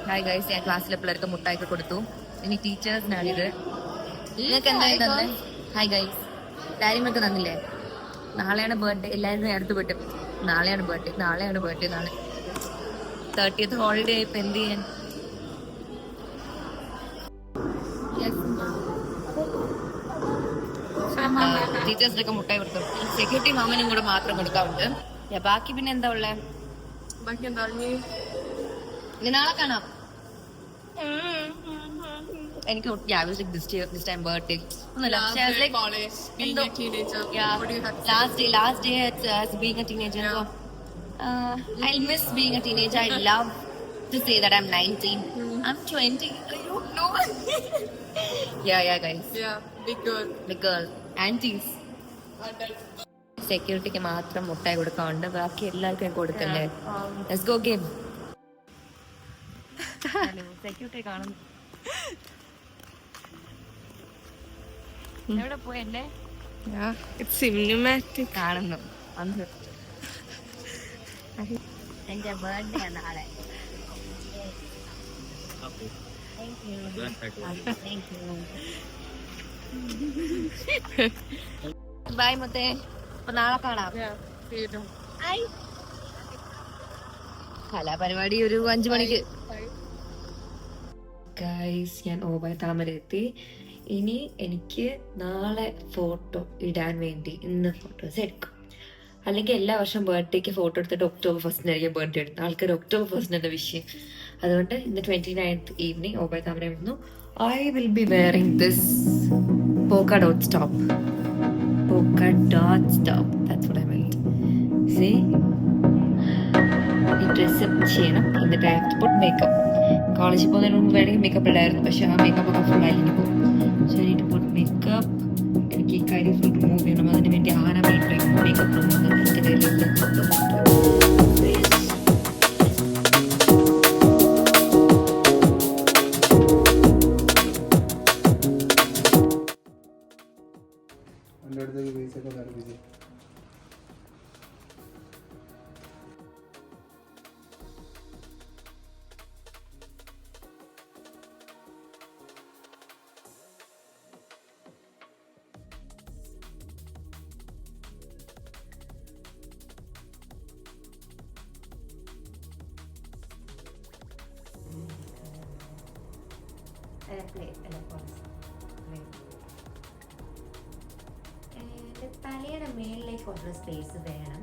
Hi guys, ഞാൻ ക്ലാസ്സിലെ പിള്ളേർക്ക് മുട്ടായിക്ക് കൊടുത്തു. ഇനി ടീച്ചേഴ്സിനാണിത്. നിങ്ങൾക്ക് എന്തായാലും തന്നെ ഹായ് ഗൈസ്, ഡയറി മിൽക്ക് തന്നില്ലേ? നാളെയാണ് ബർത്ത്ഡേ. എല്ലാവരും അടുത്ത് വിട്ടു. നാളെയാണ് ബർത്ത്ഡേ, നാളെ 30th ഹോളിഡേ. ഇപ്പൊ എന്ത് ചെയ്യാൻ? ടീച്ചേഴ്സിനൊക്കെ മുട്ടായി കൊടുത്തു. സെക്യൂരിറ്റി മാമനും കൂടെ മാത്രം കൊടുക്കാറുണ്ട്. ബാക്കി പിന്നെ എന്താ ഉള്ളേ? ഇനി നാളെ കാണാം. എനിക്ക് this time birthday ഒന്നുമില്ല. Last day as being a teenager. I miss being a teenager. I love to say that I'm 19. I'm 20. I don't know. yeah guys. Big girl. Aunties. സെക്യൂരിറ്റിക്ക് മാത്രം മുട്ടായി കൊടുക്കാറുണ്ട്. ബാക്കി എല്ലാവർക്കും കൊടുക്കണ്ടേ? Let's go game. സെക്യൂരിറ്റി കാണുന്നു. എവിടെ പോയല്ലേ? കാണുന്നു. എന്റെ ബർത്ത്ഡേ നാളെ. ബൈ മുത്തേ, അപ്പൊ നാളെ കാണാം. കലാപരിപാടി ഒരു 5 മണിക്ക്. ഗൈസ്, ഞാൻ ഓബായ താമര എത്തി. ഇനി എനിക്ക് നാളെ ഫോട്ടോ ഇടാൻ വേണ്ടി ഇന്ന് ഫോട്ടോസ് എടുക്കും. അല്ലെങ്കിൽ എല്ലാ വർഷവും ബർത്ത്ഡേക്ക് ഫോട്ടോ എടുത്തിട്ട് October 1 ബർത്ത്ഡേ എടുത്ത ആൾക്കാർ October 1 വിഷയം. അതുകൊണ്ട് ഇന്ന് 29th ഈവനിങ് ഓബായ താമര വന്നു. I will be wearing this polka dot top. That's what I meant. See? ഈ ഡ്രസ്സ് ചെയ്യണം. എന്നിട്ട് I have to put makeup. കോളേജിൽ പോകുന്നതിന് മുമ്പ് വേണമെങ്കിൽ മേക്കപ്പ് ഇടായിരുന്നു. പക്ഷെ ആ മേക്കപ്പ് ഒക്കെ ഫുൾ അലിഞ്ഞു പോകും. So I need to put makeup. എനിക്ക് ഈ കാര്യം ഫുൾ റിമൂവ് ചെയ്യണം. അതിന് വേണ്ടി ആന മേക്കപ്പ് തലയുടെ മേലിലേക്ക് കുറച്ച് സ്പേസ് വേണം.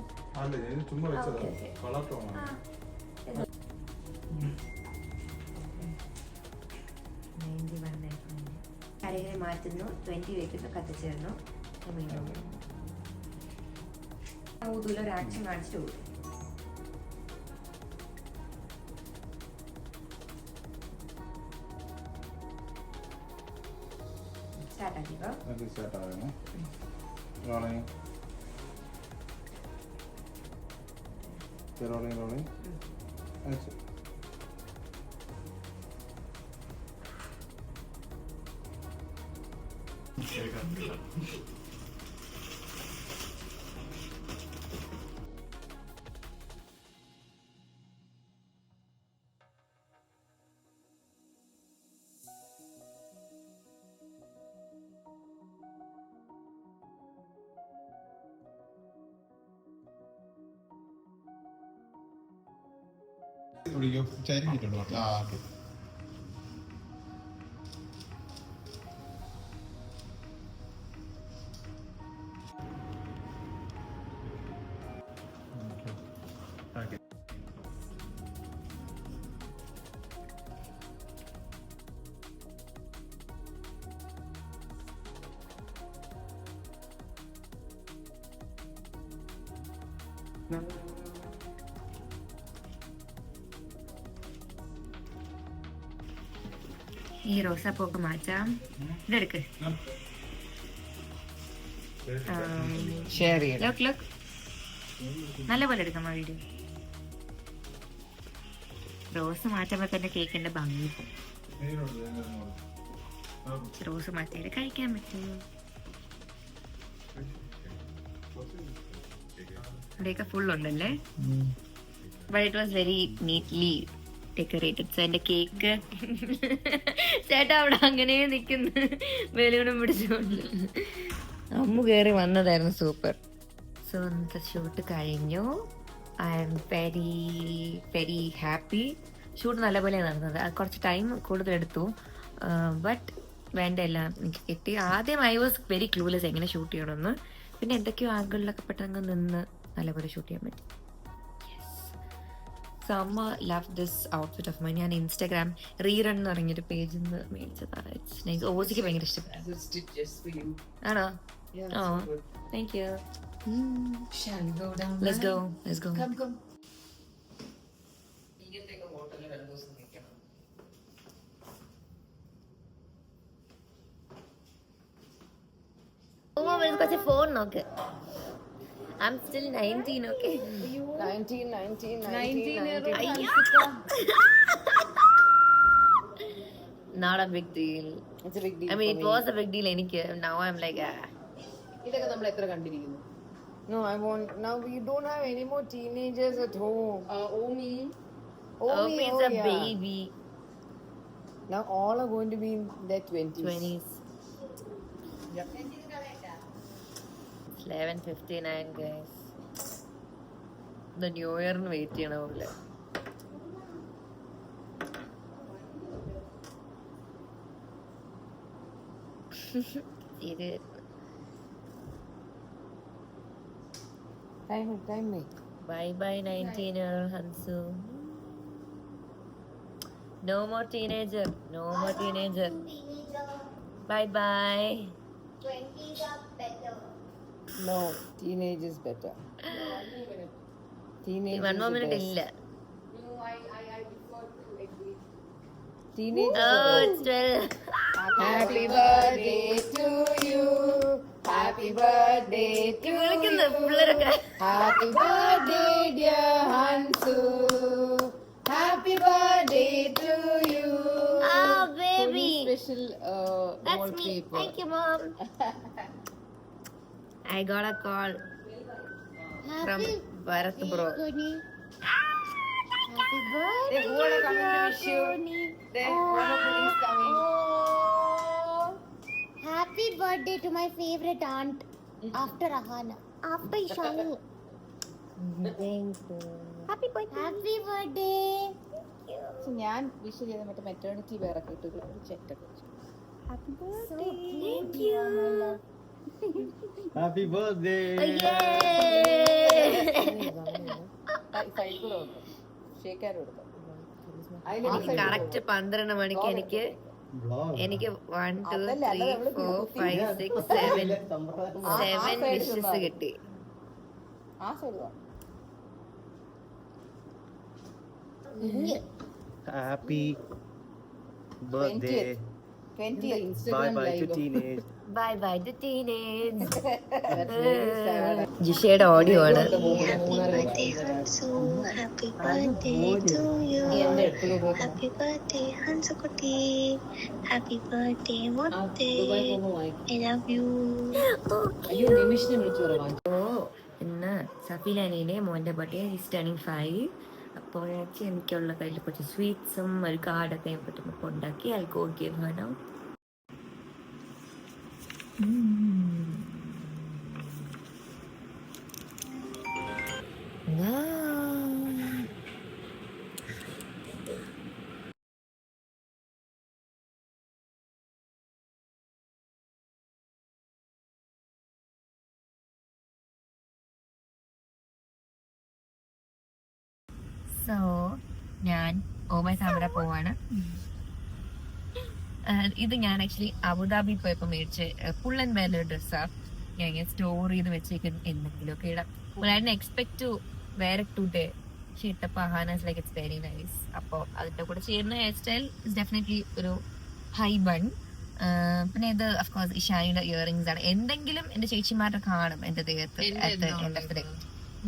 കരകളെ മാറ്റുന്നു, 20 വെക്കുന്നു, കത്തിച്ചേർന്നു. ഒരു ആക്ഷൻ കാണിച്ചിട്ട് പോകും. Rolling. That's it. ചരിഞ്ഞിട്ടുണ്ട്. ഈ റോസാപ്പൂക്ക് മാറ്റാം. ഇതെടുക്ക്. ലുക്ക് ലുക്ക് നല്ല പോലെ എടുക്കാം വീഡിയോ. റോസ് മാറ്റുമ്പോ തന്നെ കേക്കിന്റെ ഭംഗി പോകും. റോസ് മാറ്റിയത് കഴിക്കാൻ പറ്റുമോ? ഇവിടെയൊക്കെ ഫുൾ ഉണ്ടല്ലേ. But it was very neatly decorated. So എന്റെ കേക്ക് ചേട്ടാ അവിടെ അങ്ങനെ നിൽക്കുന്നു ബലൂണും പിടിച്ചുകൊണ്ട്. അമ്മു കയറി വന്നതായിരുന്നു. സൂപ്പർ. സോ ഇന്നത്തെ ഷൂട്ട് കഴിഞ്ഞു. I am very very happy. Shoot നല്ലപോലെ നടന്നത്. കുറച്ച് ടൈം കൂടുതലെടുത്തു, ബട്ട് വേണ്ട എല്ലാം എനിക്ക് കിട്ടി. ആദ്യം ഐ വാസ് വെരി ക്ലൂലെസ് എങ്ങനെ ഷൂട്ട് ചെയ്യണമെന്ന്. പിന്നെ എന്തൊക്കെയോ ആംഗിളിലൊക്കെ പെട്ടെന്ന് നിന്ന് നല്ലപോലെ ഷൂട്ട് ചെയ്യാൻ പറ്റി. സോ അമ്മ love this outfit of mine. ഞാൻ ഇൻസ്റ്റാഗ്രാം റീറൺ എന്ന് പറഞ്ഞൊരു പേജിൽ നിന്ന് മേടിച്ചതാണ്. It's nice. ഓസിക്ക് ഭയങ്കര ഇഷ്ടപ്പെട്ടു. ആണോ? Oh thank you. Shall we go down? Let's go. Let's go. Come. Oh, let's go to phone. Okay. I'm still 19. Okay. 19. Not a big deal. It's a big deal. I mean, for it was a big deal. Now I'm like, ഇതൊക്കെ നമ്മൾ എത്ര കണ്ടിരിക്കുന്നു? No, I want. Now we don't have any more teenagers at home. Omi. Omi is a baby. Now all are going to be in their 20s. Yep. 11:59 guys. The New Year wait ചെയ്യണ പോലെ. ഇത് Time me. Bye 19-year Hansu. No more teenager. Bye. 20s are better. No, teenage is better. Teenage. 1 more minute ഇല്ല. No, I prefer to agree. Teenage. Oh, it's 12. Happy birthday to you. Happy birthday to വിളിക്കുന്നു പിള്ളേരൊക്കെ. Happy birthday, dear Hansu. Happy birthday to you. Oh, baby. Special That's me. wallpaper. Thank you, Mom. I got a call from Bharat bro. Happy birthday. They all are coming to wish you. One of them is coming. Happy birthday to my favorite aunt after Ahana. After Ishani. Thank you. Happy birthday. So ഞാൻ wish ചെയ്ത മറ്റേ maternity wear ഒക്കെ ഇട്ട് ഒരു ചെറ്റൊക്കെ വെച്ചു. Happy birthday. Thank you. Happy birthday. Side കൂടെ വന്നു shake hand കൊടുത്തു. കറക്റ്റ് 12 മണിക്ക് എനിക്ക് Vlog. 1 2 3 4 5 6 7 വിഷസ് കിട്ടി. ആ side Happy birthday. 20 Bye Instagram bye to live. teenage. Bye to teenage. ജിഷയുടെ ഓഡിയോ ആണ്. birthday Hansu, happy birthday to you. Happy birthday Hansu Kutti. Happy birthday Motte. I love you. അയ്യോ നിമിഷിനെ വിളിച്ചു പറയാം. ഇന്ന് സഫീലാനിയുടെ മോൻ്റെ birthday is turning 5. അപ്പോൾ എനിക്കുള്ള കയ്യിൽ കുറച്ച് സ്വീറ്റ്സും ഒരു കാർഡൊക്കെ ഞാൻ പറ്റുമ്പോൾ ഉണ്ടാക്കി ആൽക്കോ ഗിവ് ഹർ നൗ. സോ ഞാൻ ഓമൈ സാമര പോവാണ്. ഇത് ഞാൻ ആക്ച്വലി അബുദാബി പോയപ്പോൾ മേടിച്ച് ഫുൾ ആൻഡ് വെയർ ഡ്രസ്സാണ്. ഞാൻ ഇങ്ങനെ സ്റ്റോർ ചെയ്ത് വെച്ചേക്കുന്ന എന്തെങ്കിലുമൊക്കെ ഇടാം. But I didn't expect to wear it today. She ഇട്ടപ്പോ Ahana is like it's very nice. അപ്പൊ അതിന്റെ കൂടെ ചേരുന്ന ഹെയർ സ്റ്റൈൽ ഇസ് ഡെഫിനറ്റ്ലി ഒരു ഹൈ ബൺ. പിന്നെ ഇത് അഫ്കോഴ്സ് ഇഷാനിയുടെ ഇയറിംഗ്സ് ആണ്. എന്തെങ്കിലും എന്റെ ചേച്ചിമാരുടെ കാണും എന്റെ ദേഹത്ത്.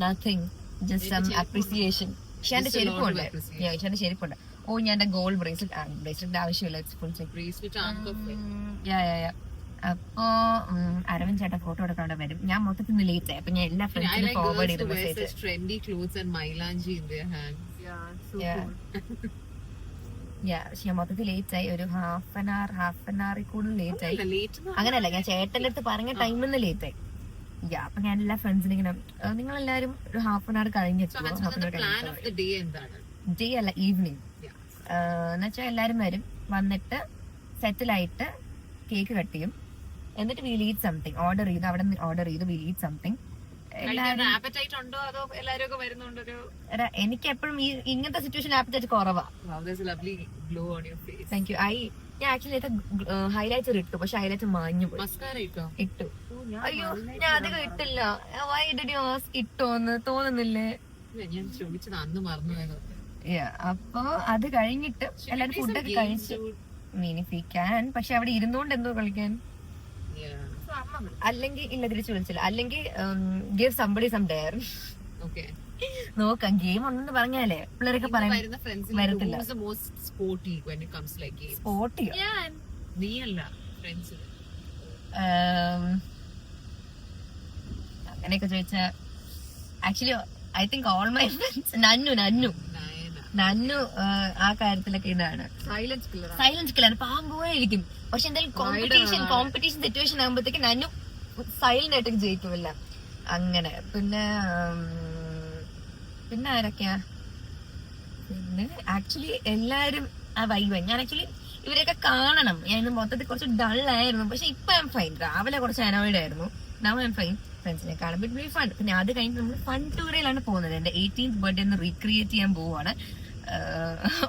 Nothing, just some appreciation. ഇഷാന്റെ ചെരുപ്പുണ്ട്. ഇഷാന്റെ ചെരുപ്പുണ്ട്. ഓ ഞാൻ എന്റെ ഗോൾഡ് ബ്രേസ്ലെറ്റ് ആവശ്യമില്ല. ഇറ്റ്സ് ഫുൾ അപ്പോ അരവിന്ദ് ചേട്ടൻ ഫോട്ടോ എടുക്കാണ്ട് വരും. ഞാൻ മൊത്തത്തിൽ ലേറ്റ് ആയി. അപ്പൊ ഞാൻ എല്ലാ ഫ്രണ്ട്സിനും ഫോർവേഡ് ചെയ്ത് മെസ്സേജ്. ഞാൻ മൊത്തത്തിൽ ലേറ്റ് ആയി. ഒരു ഹാഫ് ആൻ അവർ കൂടുതൽ ലേറ്റ് ആയി. അങ്ങനെയല്ല, ഞാൻ ചേട്ടന്റെ അടുത്ത് പറഞ്ഞ ടൈമിൽ നിന്ന് ലേറ്റ് ആയി. അപ്പൊ ഞാൻ എല്ലാ ഫ്രണ്ട്സിനും ഇങ്ങനെ നിങ്ങളെല്ലാരും ഒരു ഹാഫ് ആൻ അവർ കഴിഞ്ഞെത്തുമോ? ഡേ അല്ല, ഈവനിങ് എന്നുവെച്ചാൽ എല്ലാരും വരും. വന്നിട്ട് സെറ്റിലായിട്ട് കേക്ക് കട്ട് ചെയ്യും. എന്നിട്ട് വിൽ ഈറ്റ് സംതിങ്. ഓർഡർ ചെയ്ത് അവിടെ നിന്ന് ഓർഡർ ചെയ്ത് വിൽ ഈറ്റ് സംതിങ്. എനിക്ക് എപ്പോഴും ഇങ്ങനത്തെ സിറ്റുവേഷൻ ആപ്പറ്റൈറ്റ് കുറവാ. Thank you. ഞാൻ ആക്ച്വലി ഹൈലൈറ്റർ ഇട്ടു, പക്ഷെ ഹൈലൈറ്റർ മാഞ്ഞു പോയി. ഇട്ടു. അയ്യോ ഞാൻ അധികം ഇട്ടില്ല. വൈ ഡിഡ് യു ആസ്ക് ഇട്ടോന്ന് തോന്നുന്നില്ലേ? അപ്പൊ അത് കഴിഞ്ഞിട്ട് എല്ലാരും ഫുഡൊക്കെ കഴിച്ചു മീനിഫിക്കാൻ. പക്ഷെ അവിടെ ഇരുന്നോണ്ട് എന്തോ കളിക്കാൻ. അല്ലെങ്കിൽ ഇല്ല, തിരിച്ചു വിളിച്ചില്ല. അല്ലെങ്കിൽ ഗിവ് സംബഡി സം ഡെയർ. നോക്കാം, ഗെയിം ഉണ്ടെന്ന് പറഞ്ഞാലേ പിള്ളേരൊക്കെ വരത്തില്ല. അങ്ങനെയൊക്കെ ചോദിച്ചാ actually I think all my friends Nannu ആ കാര്യത്തിലൊക്കെ ഇതാണ്. Silence killer. പാവം പോലെ ഇരിക്കും. പക്ഷെ എന്തായാലും കോമ്പറ്റീഷൻ സിറ്റുവേഷൻ ആകുമ്പോഴത്തേക്ക് നന്നു സൈലന്റ് ആയിട്ട് ജയിക്കുമല്ല. അങ്ങനെ പിന്നെ ആരൊക്കെയാ? പിന്നെ ആക്ച്വലി എല്ലാരും ആ വൈബ്. ഞാൻ ആക്ച്വലി ഇവരെയൊക്കെ കാണണം. ഞാൻ ഇന്ന് മൊത്തത്തിൽ കുറച്ച് ഡൾ ആയിരുന്നു. പക്ഷെ ഇപ്പൊ ഐ എം ഫൈൻ. രാവിലെ കുറച്ച് അനോയിഡ് ആയിരുന്നു. Now I am fine. ഫ്രണ്ട്സിനെ കാണുമ്പോൾ ഇറ്റ് ബി ഫൺ. പിന്നെ അത് കഴിഞ്ഞ് നമ്മൾ ഫൺ ടൂറിലാണ് പോകുന്നത്. എന്റെ 18th ബർത്ത്ഡേ ഒന്ന് റീക്രിയേറ്റ് ചെയ്യാൻ പോവാണ്.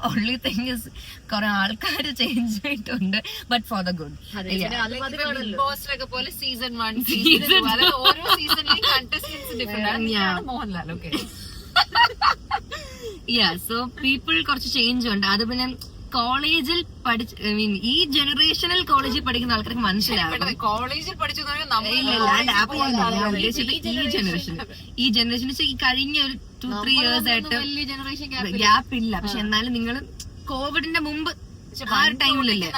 ഓൺലി തിങ് ഇസ് കുറെ ആൾക്കാർ ചേഞ്ച് ആയിട്ടുണ്ട്, but for the good. So people കുറച്ച് ചേഞ്ച് ഉണ്ട്. അത് പിന്നെ കോളേജിൽ ഈ ജനറേഷനിൽ കോളേജിൽ പഠിക്കുന്ന ആൾക്കാർക്ക് മനസ്സിലാവും. കോളേജിൽ പഠിച്ചു ഈ ജനറേഷൻ ഈ കഴിഞ്ഞ ഒരു 2-3 years ആയിട്ട് ഗ്യാപ്പ് ഇല്ല. പക്ഷെ എന്നാലും നിങ്ങൾ കോവിഡിന്റെ മുമ്പ് ആ ഒരു ടൈമിലല്ലേ,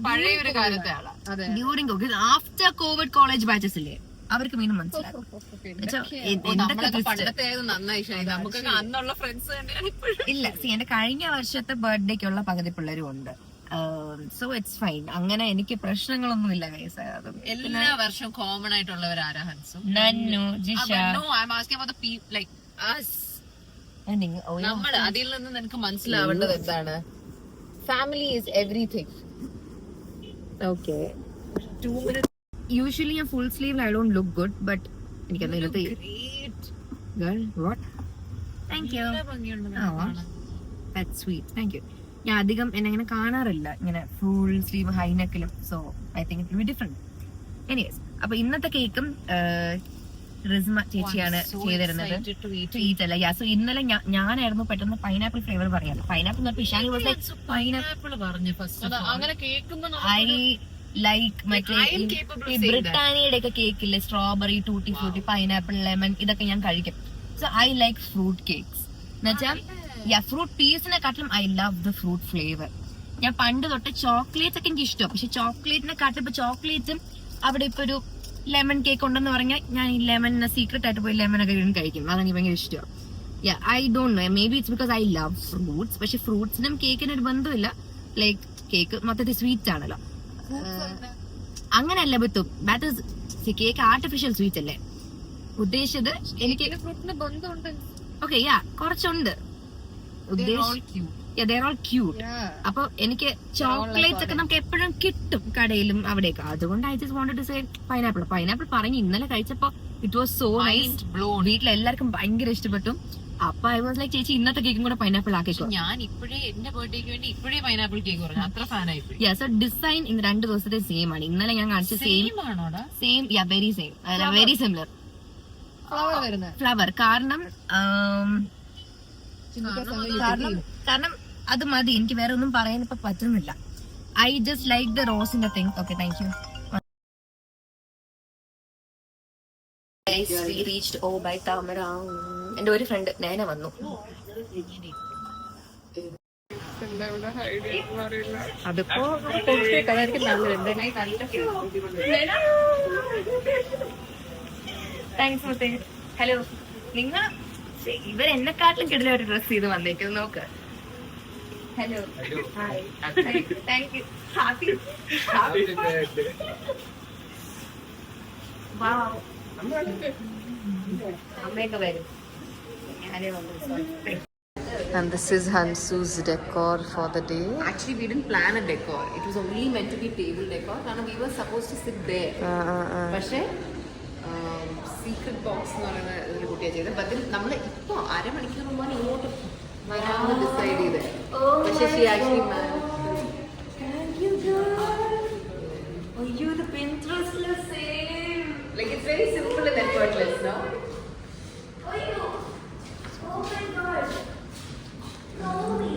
പഴയൊരു കാലത്തെ during Covid, after Covid college batches ഇല്ലേ, അവർക്ക് വീണ്ടും മനസ്സിലാക്കും. ഇല്ല, എന്റെ കഴിഞ്ഞ വർഷത്തെ ബർത്ത്ഡേക്കുള്ള പകുതി പിള്ളേരും ഉണ്ട്. So it's fine. അങ്ങനെ എനിക്ക് പ്രശ്നങ്ങളൊന്നും ഇല്ല. എല്ലാ വർഷവും കോമൺ ആയിട്ടുള്ളവരാരാ? നന്നു, ജിഷ. നമ്മൾ അതിൽ നിന്ന് നിനക്ക് മനസ്സിലാവേണ്ടത് എന്താണ്? Family is everything. Okay, 2 minutes. Usually a full sleeve I don't look good, but എനിക്കത് ഇതിനകത്ത് girl what? Thank you. Oh, that's sweet. Thank you. ഞാൻ അധികം എന്നെ അങ്ങനെ കാണാറില്ല ഇങ്ങനെ ഫുൾ സ്ലീവ് ഹൈ നെക്കിലും. So I think it will be different. Anyways, അപ്പൊ ഇന്നത്തെ കേക്കും റിസ്മ ചേച്ചിയാണ് ചെയ്തിരുന്നത്. ട്രീറ്റ് അല്ല. സോ ഇന്നലെ ഞാനായിരുന്നു പെട്ടെന്ന് പൈനാപ്പിൾ ഫ്ലേവർ പറയാറ്. പൈനാപ്പിൾ ഇഷാനി പൈനാപ്പിൾ പറഞ്ഞു ഫസ്റ്റ്. അങ്ങനെ കേൾക്കുമ്പോ ഐ ലൈക്ക് മറ്റേ ഈ ബ്രിട്ടാനിയുടെ ഒക്കെ കേക്കില്ലേ, strawberry, tutti frutti, pineapple, lemon, ഇതൊക്കെ ഞാൻ കഴിക്കും. So I like fruit cakes. എന്നുവെച്ചാൽ ഫ്രൂട്ട് പീസിനെക്കാട്ടിലും I love the fruit flavour. ഞാൻ പണ്ട് തൊട്ട് ചോക്ലേറ്റ്സ് ഒക്കെ എനിക്ക് ഇഷ്ടമാണ്. പക്ഷെ ചോക്ലേറ്റിനെക്കാട്ടും ഇപ്പൊ ചോക്ലേറ്റും അവിടെ ഇപ്പൊ ഒരു ലെമൺ കേക്ക് ഉണ്ടെന്ന് പറഞ്ഞാൽ ഞാൻ ഈ ലെമൺ സീക്രട്ട് ആയിട്ട് പോയി ലെമൺ ഒക്കെ കഴിക്കും. അതെനിക്ക് ഭയങ്കര ഇഷ്ടമാണ്. I don't know, may be it's because I love fruits. പക്ഷെ ഫ്രൂട്ട്സിനും കേക്കിനും ഒരു ബന്ധമില്ല. ലൈക്ക് കേക്ക് മൊത്തത്തിൽ സ്വീറ്റ് ആണല്ലോ. അങ്ങനെയല്ല ബത്തും. That is cake artificial sweet അല്ലേ ഉദ്ദേശിച്ചത്. എനിക്ക് ഫ്രൂട്ടിന് ബന്ധമുണ്ട്. ഓക്കെ, കുറച്ചുണ്ട്. ക്യൂട്ട്. അപ്പൊ എനിക്ക് ചോക്ലേറ്റ്സ് ഒക്കെ നമുക്ക് എപ്പോഴും കിട്ടും കടയിലും അവിടെയൊക്കെ. അതുകൊണ്ട് I just wanted to say pineapple പറഞ്ഞു ഇന്നലെ കഴിച്ചപ്പോ ഇറ്റ് വാസ് സോ നൈസ്. വീട്ടിലെല്ലാവർക്കും ഭയങ്കര ഇഷ്ടപ്പെട്ടു. അപ്പൊ ഐ വാസ് ലൈക്ക് ചേച്ചി ഇന്നത്തെ കേക്കും കൂടെ പൈനാപ്പിൾ ആക്കിക്കോ. ഞാൻ ഇപ്പോഴേ എന്റെ ബർത്ത്ഡേക്ക് വേണ്ടി ഇപ്പോഴേ പൈനാപ്പിൾ കേക്ക് പറഞ്ഞു. അത്ര ഫാനായി. സോ ഡിസൈൻ ഇന്ന് 2 ദിവസത്തെ സെയിം ആണ്. ഇന്നലെ ഞാൻ കാണിച്ച same, very same, very similar. Flower വരുന്നത് ഫ്ലവർ. കാരണം കാരണം അത് മതി. എനിക്ക് വേറെ ഒന്നും പറയാൻ ഇപ്പൊ പറ്റുന്നില്ല. ഐ ജസ്റ്റ് ലൈക്ക് ദ റോസിന്റെ തിങ്. Okay, thank you. എന്റെ ഒരു ഫ്രണ്ട് നേന വന്നു. അതിപ്പോ താങ്ക്സ്. ഹലോ, നിങ്ങൾ ഇവരെന്നെക്കാട്ടിലും കിടല ഒരു ഡ്രസ് ചെയ്ത് വന്നേക്കും. നോക്ക്. Hello, thank you. ഹാപ്പി അമ്മയൊക്കെ വരും. And this is Hansu's decor for the day. Actually, we didn't plan a decor. It was only meant to be table decor. And we were supposed to sit there. പക്ഷേ secret box എന്ന് പറയുന്ന ഒരു കുട്ടിയാണ് ചെയ്തത്. But നമ്മൾ ഇപ്പോൾ അരമണിക്കൂർ മുമ്പാണ് ഇങ്ങോട്ട് വരാമെന്ന് ഡിസൈഡ് ചെയ്തത്. പക്ഷേ she actually managed. അയ്യോ, ഇത് പിൻട്രസ്റ്റിലെ same. Like it's very simple and effortless, no? Oh my god. Holy.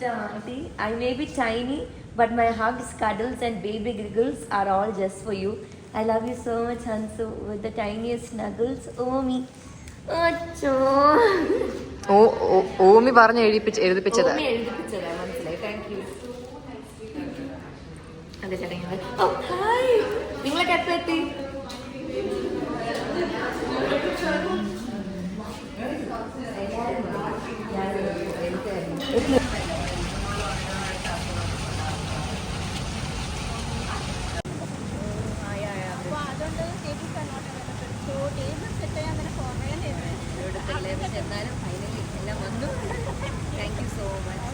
Auntie, I may be tiny, but my hugs, cuddles, and baby giggles are all just for you. I love you so much, Hansu, with the tiniest snuggles. Oh me. Achoo. ഓമി പറഞ്ഞ് എഴുതിപ്പിച്ചത്. ഓമി എഴുതിപ്പിച്ചതാ, മനസ്സിലായി. Thank you. അതെ ചേട്ടാ. ഓ hi, നിങ്ങളൊക്കെ എപ്പോൾ എത്തി? എന്നാലും finally എല്ലാം വന്നു. Thank you so much.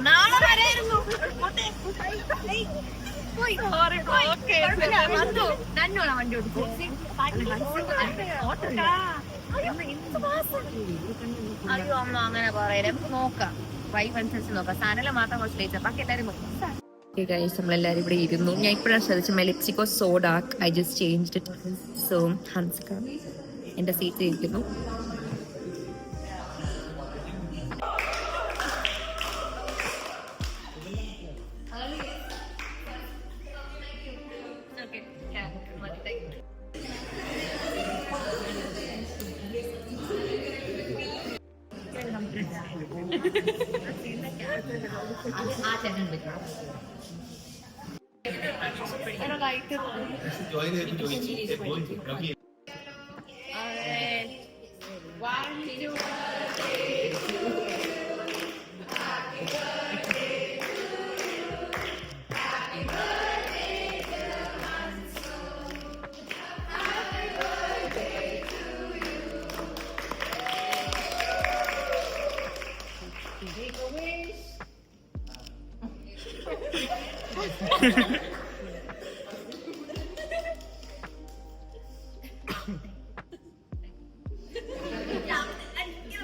നാളെ വരായിരുന്നു. നന്നോളാ വണ്ടി ഓടിച്ചു. അയ്യോ അമ്മ അങ്ങനെ പറയല. നോക്കാം, വൈഫ് അനുസരിച്ച് നോക്കാം. സാധനം മാത്രം കുറച്ച് ലേറ്റ്, ബാക്കി എല്ലാവരും നമ്മളെല്ലാരും ഇവിടെ ഇരുന്നു. ഞാൻ ഇപ്പോഴാണ് ശ്രദ്ധിച്ചു. My lipstick was so dark. I just changed it. So Hanska എന്റെ സീറ്റിൽ ഇരിക്കുന്നു.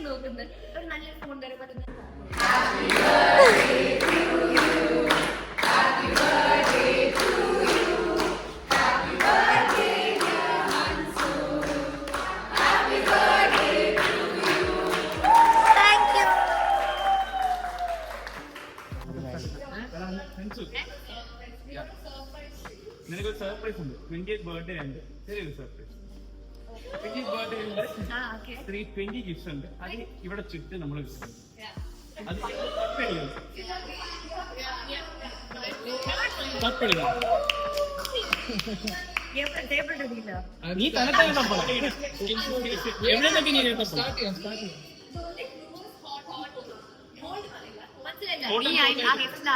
നോക്കുന്നത് ഒരു നല്ല ഫോൺ തരാൻ പറ്റുന്ന നിനക്കൊരു സർപ്രൈസ് ഉണ്ട്. 20th ബർത്ത്ഡേ ഉണ്ട്. ചെറിയൊരു സർപ്രൈസ്. 20th ബർത്ത്ഡേ ഉണ്ട്. 20 ഗിഫ്റ്റ്സ് ഉണ്ട്. അത് ഇവിടെ ചുറ്റും നമ്മൾ അത് നീ തനത്തെ എവിടെ നിന്നൊക്കെ നീ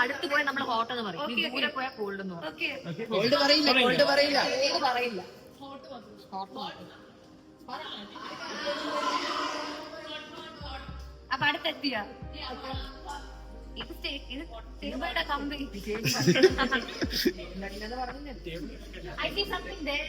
അടുത്ത് പോയാൽ നമ്മൾ ഹോട്ട് എന്ന് പറയും, ദൂരെ പോയാൽ കോൾഡ് എന്ന് പറയും. ഗോൾഡ് പറയില്ല. അപ്പൊ അടുത്തെത്തിയ ഇത് ടേബിളുടെ കമ്പി. I see something there.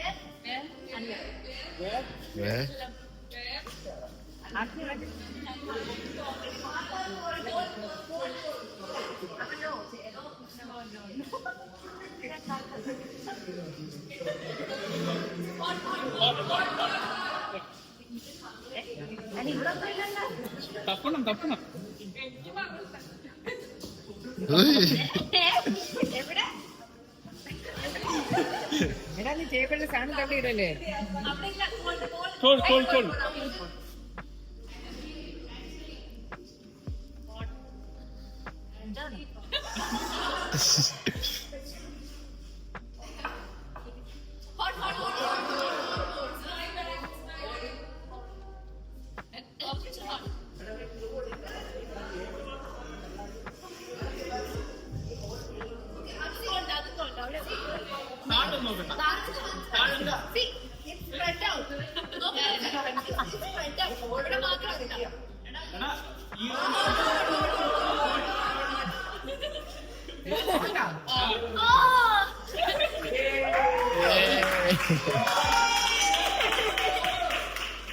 തപ്പണം എടാ നീ ടേബിളിൽ സാധനം തള്ളിയിടല്ലേ? Call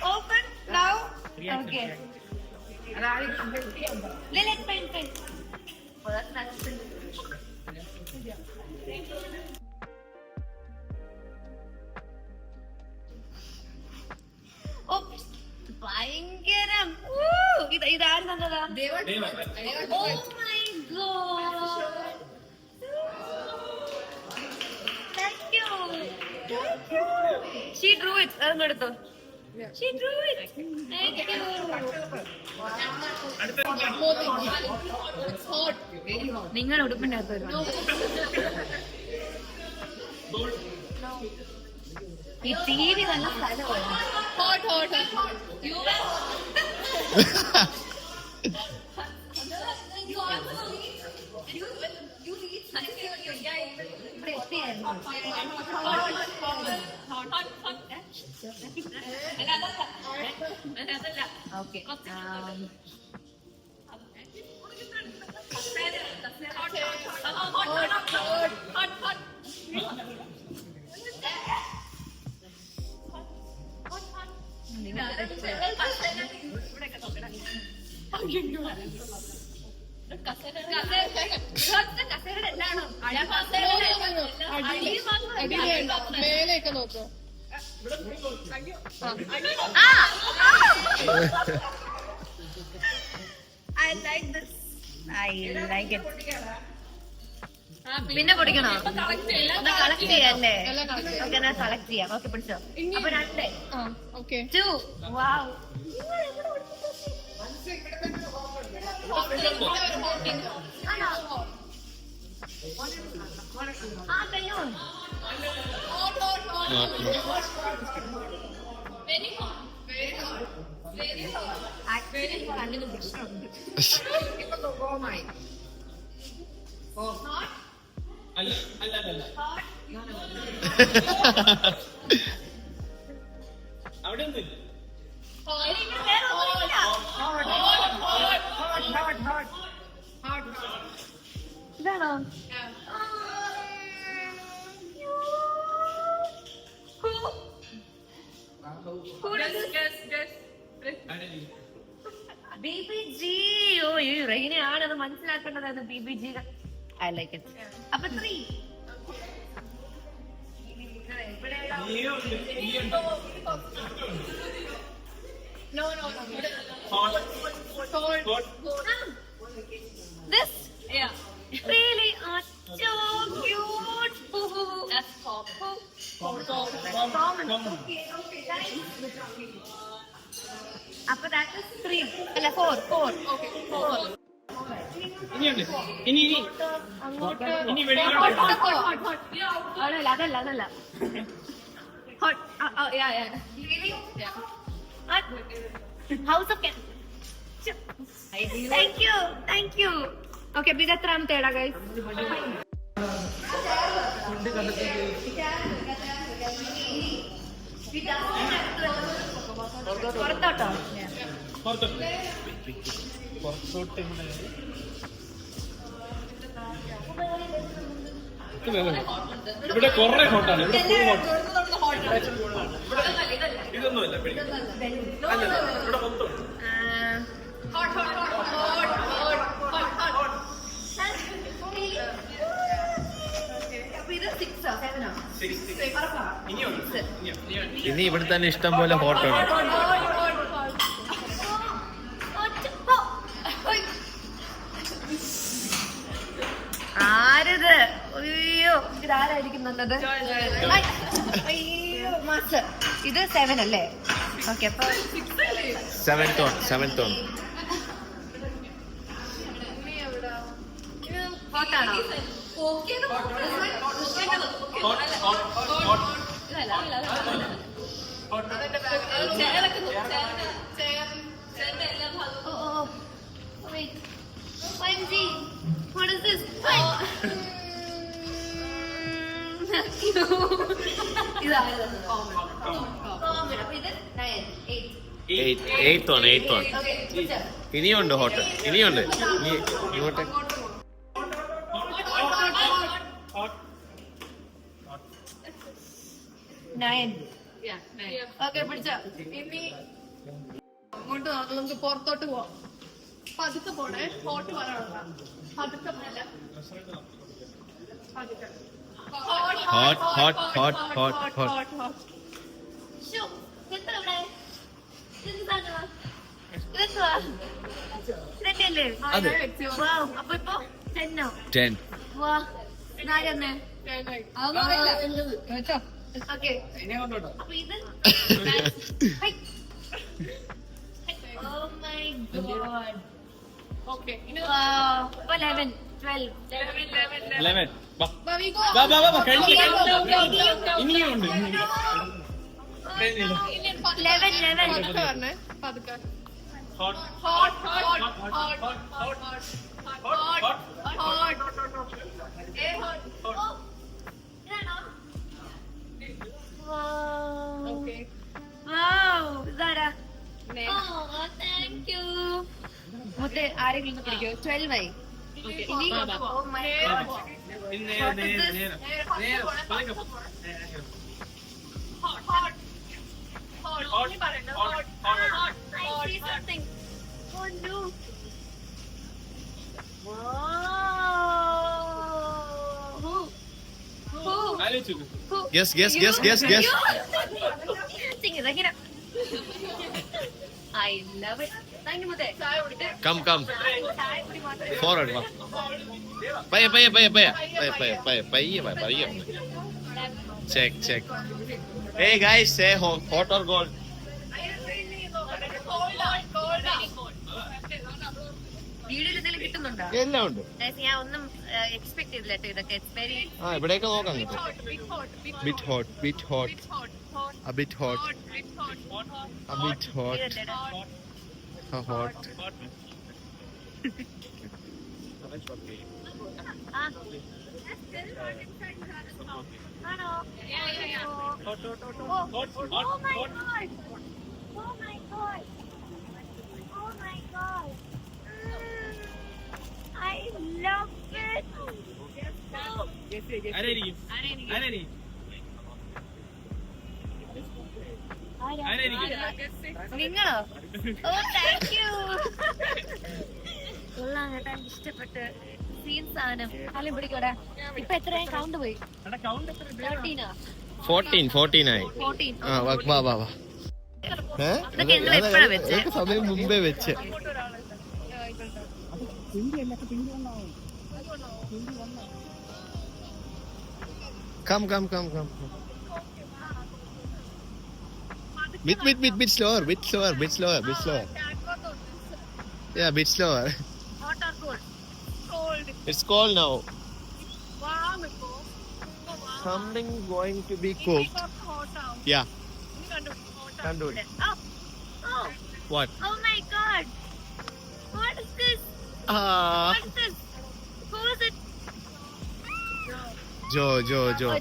Open now. Okay. Lilith, pen. Oh, that's nice. Oh, ഭയങ്കരം. ഇതാരും തന്നതാ? Oh my god. Thank you. She drew it. അതെടുത്തോ. She drew it. Thank you. നിങ്ങൾ ഉടുപ്പിന്റെ അകത്ത് ഈ TV നല്ല സ്ഥലമാണ്. ഇവിടെ എത്തിയായിരുന്നു. ഓക്കെ മേലേക്ക് നോക്കൂ. I like this. I like it. പിന്നെ പൊടിക്കണോ? ഒന്ന് കളക്ട് ചെയ്യാല്ലേ? ഓക്കെ, ഞാൻ കളക്ട് ചെയ്യാം. ഓക്കെ, പിടിച്ചോ. അപ്പൊ 2 2. Wow. കണ്ണിന് പ്രശ്നമുണ്ട്. അവിടെ ഇതാണോ? BBG. ഓ ഈ റെയിനെയാണ് അത് മനസ്സിലാക്കേണ്ടത്. BBG. I like it. അപ്പൊ 3. No. This? Yeah. Really are so cute. That's common. Okay, nice. Appa that is 3. അല്ല 4. Okay, 4. ഇനിയുണ്ട്. ഇനി അതല്ല hot. Yeah. Really? Yeah. House of Cat. Thank you. Okay, big എത്രാമത്തേടാ guys? പുറത്തോട്ടോ? പുറത്തോട്ട് ഇവിടെ കുറെ ഹോട്ടാണ്. ഇവിടെ full hot. ഇതൊന്നുമല്ല അല്ല ഇവിടെ മൊത്തം Hot. അപ്പൊ ഇത് 6 ആ 7 ആ? ഇനി ഇവിടെ തന്നെ ഇഷ്ടം പോലെ ഹോട്ടുണ്ട്. ആരത്? അയ്യോ ഇതാരായിരിക്കും നല്ലത്? അയ്യോ മാസ്റ്റർ. ഇത് 7 അല്ലേ? ഓക്കെ അപ്പൊ 7th one. ഹോട്ടാണോ? What is this? Eighth one. ഇനിയുണ്ട് ഹോട്ടൽ. ഇനിയുണ്ട്. ഇങ്ങോട്ട്. 9. ഓക്കെ പിടിച്ചോ. ഇനി അങ്ങോട്ട് നോക്കാം, നമുക്ക് പുറത്തോട്ട് പോവാം. പതുക്കെ പോണേ, ഹോട്ട് പറയാനുള്ള പതുക്കെ പോല. Hot. അതെ. അപ്പൊ ഇപ്പൊ 10. വാ നാരന്ന്. ഓക്കെ അപ്പൊ ഇത് oh my god. ഓക്കെ ഇനി 11, 12. 11. വാ കഴിഞ്ഞു. ഇനിയുണ്ട്. 11. പതുക്കെ പറഞ്ഞേ, പതുക്കെ. ഹോട്ട്. ഓക്കെ ഇതാരാ? Thank you. മൊത്തം ആരെങ്കിലും പിടിക്കോ? 12 ആയി. ഇനി oh my god. I see something. Oh no. Who? Guess. Sing it again. I love it. Thank you, Mute. Come. Chai pudi matram. Forward. Va. Paya. Check. Hey guys, say hot or cold? വീഡിയോയിൽ എന്തെങ്കിലും കിട്ടുന്നുണ്ടോ? എല്ലാം ഉണ്ട്. ഞാൻ ഒന്നും expect ചെയ്തില്ല കേട്ടോ ഇതൊക്കെ. വെരി ഇവിടെയൊക്കെ നോക്കാം. Bit hot. A bit hot. How hot? I love it. നിങ്ങളോ? ഓ താങ്ക് യു. കൊള്ളാം കേട്ടാ, എനിക്ക് ഇഷ്ടപ്പെട്ട്. സീൻ സാധനം കാലം പിടിക്കോടെ. ഇപ്പൊ എത്രയായി കൗണ്ട് പോയി? 14 വാ സമയം മുമ്പേ വെച്ച്. Come. Bit slower. Yeah, bit slower. Hot or cold? Cold. It's cold now. Warm. Something going to be cooked. Yeah. Tandoor. Oh. What? Oh my god. What is this? What is this? Who is it? Joe.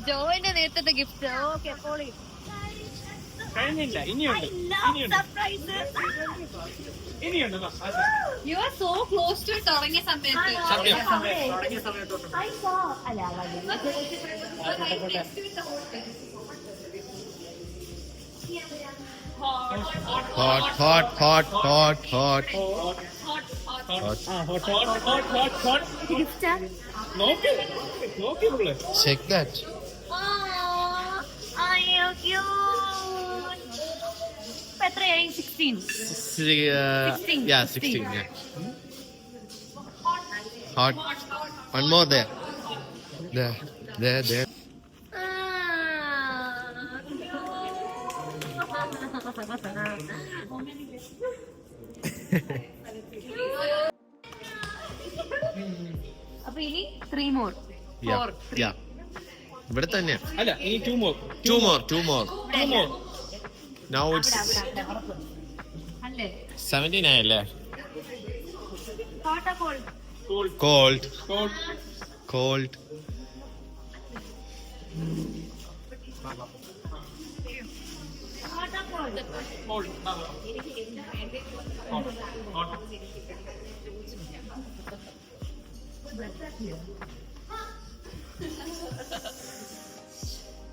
ജോയിന്റെ നേരത്തെ gift. Okay poly. കഴിഞ്ഞില്ല, ഇനിയുണ്ട്. You are so close to it തുടങ്ങിയ സമയത്ത്. I saw. അല്ല Hot. നോക്കി പുള്ളേ. Check that. അയ്യോ cute. ഇപ്പൊ എത്രയായി? 16. 16. Yeah, 16. Yeah. Hot. One more there. There. അപ്പൊ ഇനി 3 more. Yeah. ഇവിടെ തന്നെ. അല്ല, ഇനി two more. Two more. Now it's അല്ലേ? 79 അല്ലേ? Hot or cold? Cold. Hot or cold?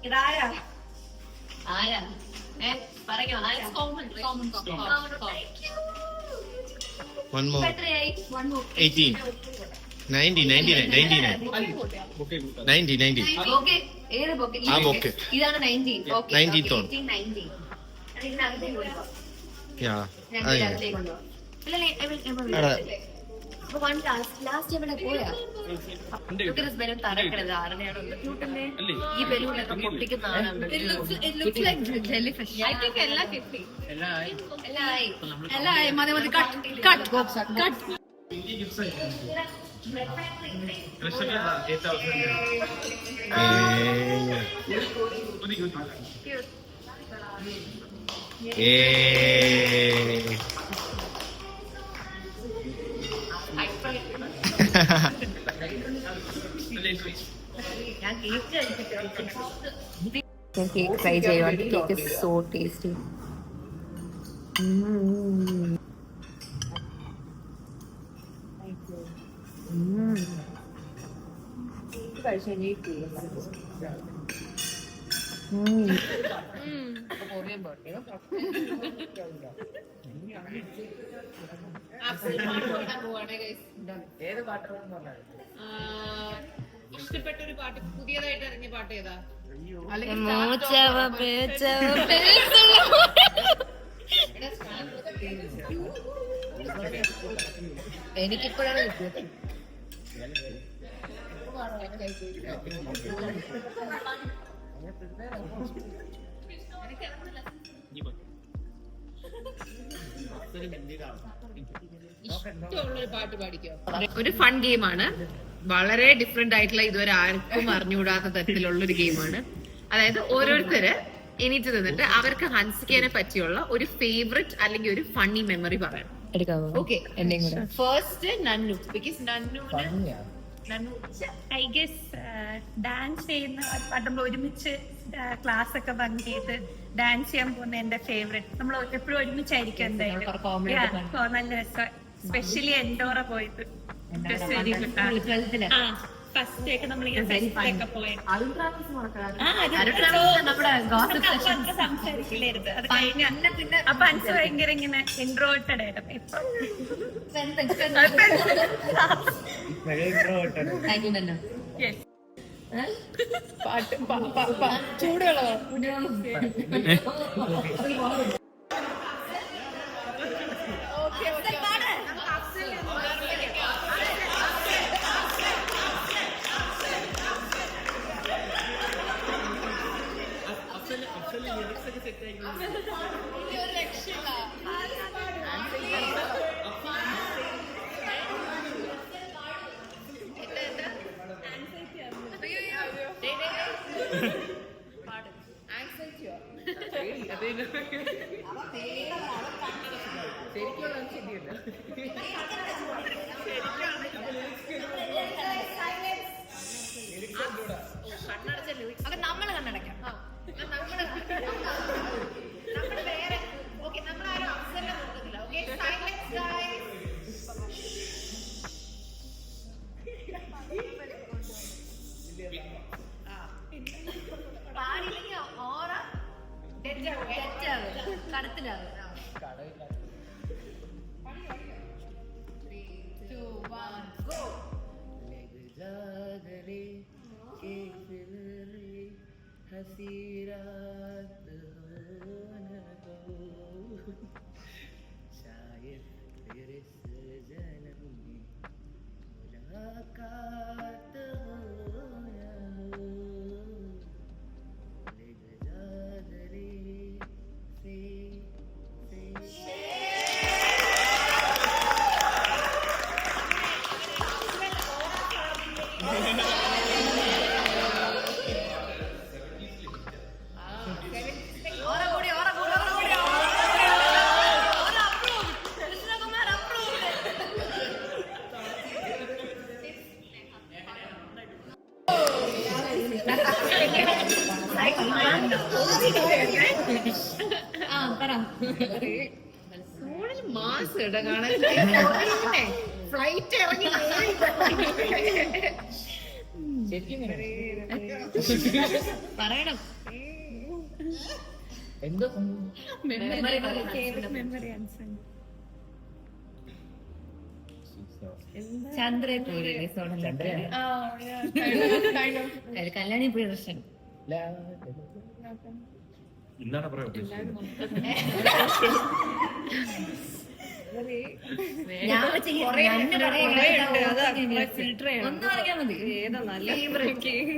ഇതാരാ? പറയോ? കോമൺ. One more. എത്രയായി? 18. 99. ഓക്കെ. ഏത് ബൊക്കെ? ആ ബൊക്കെ. ഇതാണ് 19. ഓക്കെ. 19th one. 19. ഇതിനകത്തേക്ക് കൊണ്ടുപോകാം. Yeah. ഇതിനകത്തേക്ക് കൊണ്ടുപോകാം. അല്ലേ? അപ്പൊ one last എവിടെ പോയാ? ബലൂൺ തറക്കണത് ആരുടെയാണോ? ക്യൂട്ടല്ലേ ഈ ബലൂണൊക്കെ പൊട്ടിക്കുന്നതാണ്. എല്ലാം കിട്ടി. എല്ലാം മതി. കട്ട്. ഞാൻ കേക്ക് ട്രൈ ചെയ്യുവാണ്. Cake so tasty. ഇഷ്ടപ്പെട്ട ഒരു പാട്ട്, പുതിയതായിട്ട് ഇറങ്ങിയ പാട്ട് ഏതാ? എനിക്കിപ്പോഴാണ് കിട്ടിയത്. ഇഷ്ടമുള്ളൊരു പാട്ട് പാടിക്കോ. ഒരു ഫൺ ഗെയിമാണ്, വളരെ ഡിഫറെന്റ് ആയിട്ടുള്ള, ഇതുവരെ ആർക്കും അറിഞ്ഞുകൂടാത്ത തരത്തിലുള്ള ഒരു ഗെയിമാണ്. അതായത് ഓരോരുത്തര് എണീറ്റ് നിന്നിട്ട് അവർക്ക് ഹൻസിക്കേനെ പറ്റിയുള്ള ഒരു ഫേവറേറ്റ് അല്ലെങ്കിൽ ഒരു ഫണ്ണി മെമ്മറി പറയണം. Okay, first Nannu. Because Nannu I guess dance ചെയ്യുന്ന പണ്ടുമ്പോൾ ഒരുമിച്ച് ക്ലാസ് ഒക്കെ ബങ്ക് ചെയ്ത് ഡാൻസ് ചെയ്യാൻ പോകുന്ന എന്റെ ഫേവറേറ്റ്. നമ്മൾ എപ്പോഴും ഒരുമിച്ചായിരിക്കും എന്തായാലും. നല്ല രസം. സ്പെഷ്യലി എൻഡോറ പോയത് ഫസ്റ്റ് ഒക്കെ നമ്മളിങ്ങനെ ഫെസ്റ്റിലൊക്കെ പോയത്. സംസാരിക്കില്ലായിരുന്നു. അത് കഴിഞ്ഞ അപ്പൊ അൻസ് ഭയങ്കര ഇങ്ങനെ ഇൻട്രോവേർട്ടഡ് ആയിരുന്നു. ഇപ്പൊ Yes. ചൂടുകളോ നമ്മള് കണ്ണടക്കാം. നമ്മള് വേറെ ഓക്കെ നമ്മളാരും അവസരം നോക്കുന്നില്ല. Okay silence guys. പാടിയില്ലെങ്കിൽ ഓറ തെറ്റാവും കടത്തിലാവും. 3, 2, 1 go. हसी रात हो न हो शायद फिर इस जन्म में मुलाकात हो न हो ले जा दरे से മാസ് ഇട കാണാൻ ഫ്ലൈറ്റ് ഇറങ്ങി പറയണം എന്തോ മെമ്മറി അൻസ് ചന്ദ്രയെ പോലെ കല്യാണി പ്രിയദർശൻ. എന്താണ് പറയാൻ ഉദ്ദേശിച്ചത്? ഒന്നും അറിയാൻ മതി. ഏതാ നല്ല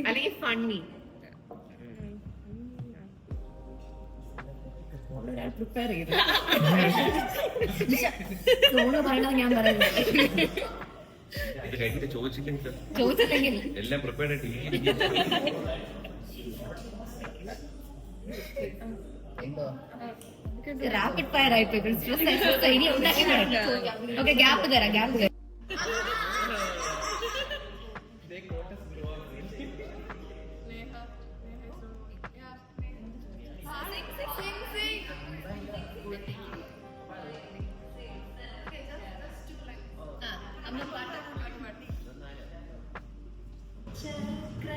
അല്ലെങ്കിൽ ഫണ്ണി പ്രിപ്പയർ ചെയ്ത് പറയണത് ഞാൻ പറയുന്നത് ഇത് കഴിഞ്ഞിട്ട് ചോദിച്ചില്ലെങ്കിൽ എല്ലാം പ്രിപ്പയർഡ് ആയിട്ട് റാപ്പിഡ് ഫയർ ആയിപ്പോയി. ഇനി ഓക്കെ ഗ്യാപ്പ് തരാം ഗ്യാപ്പ് തരാം.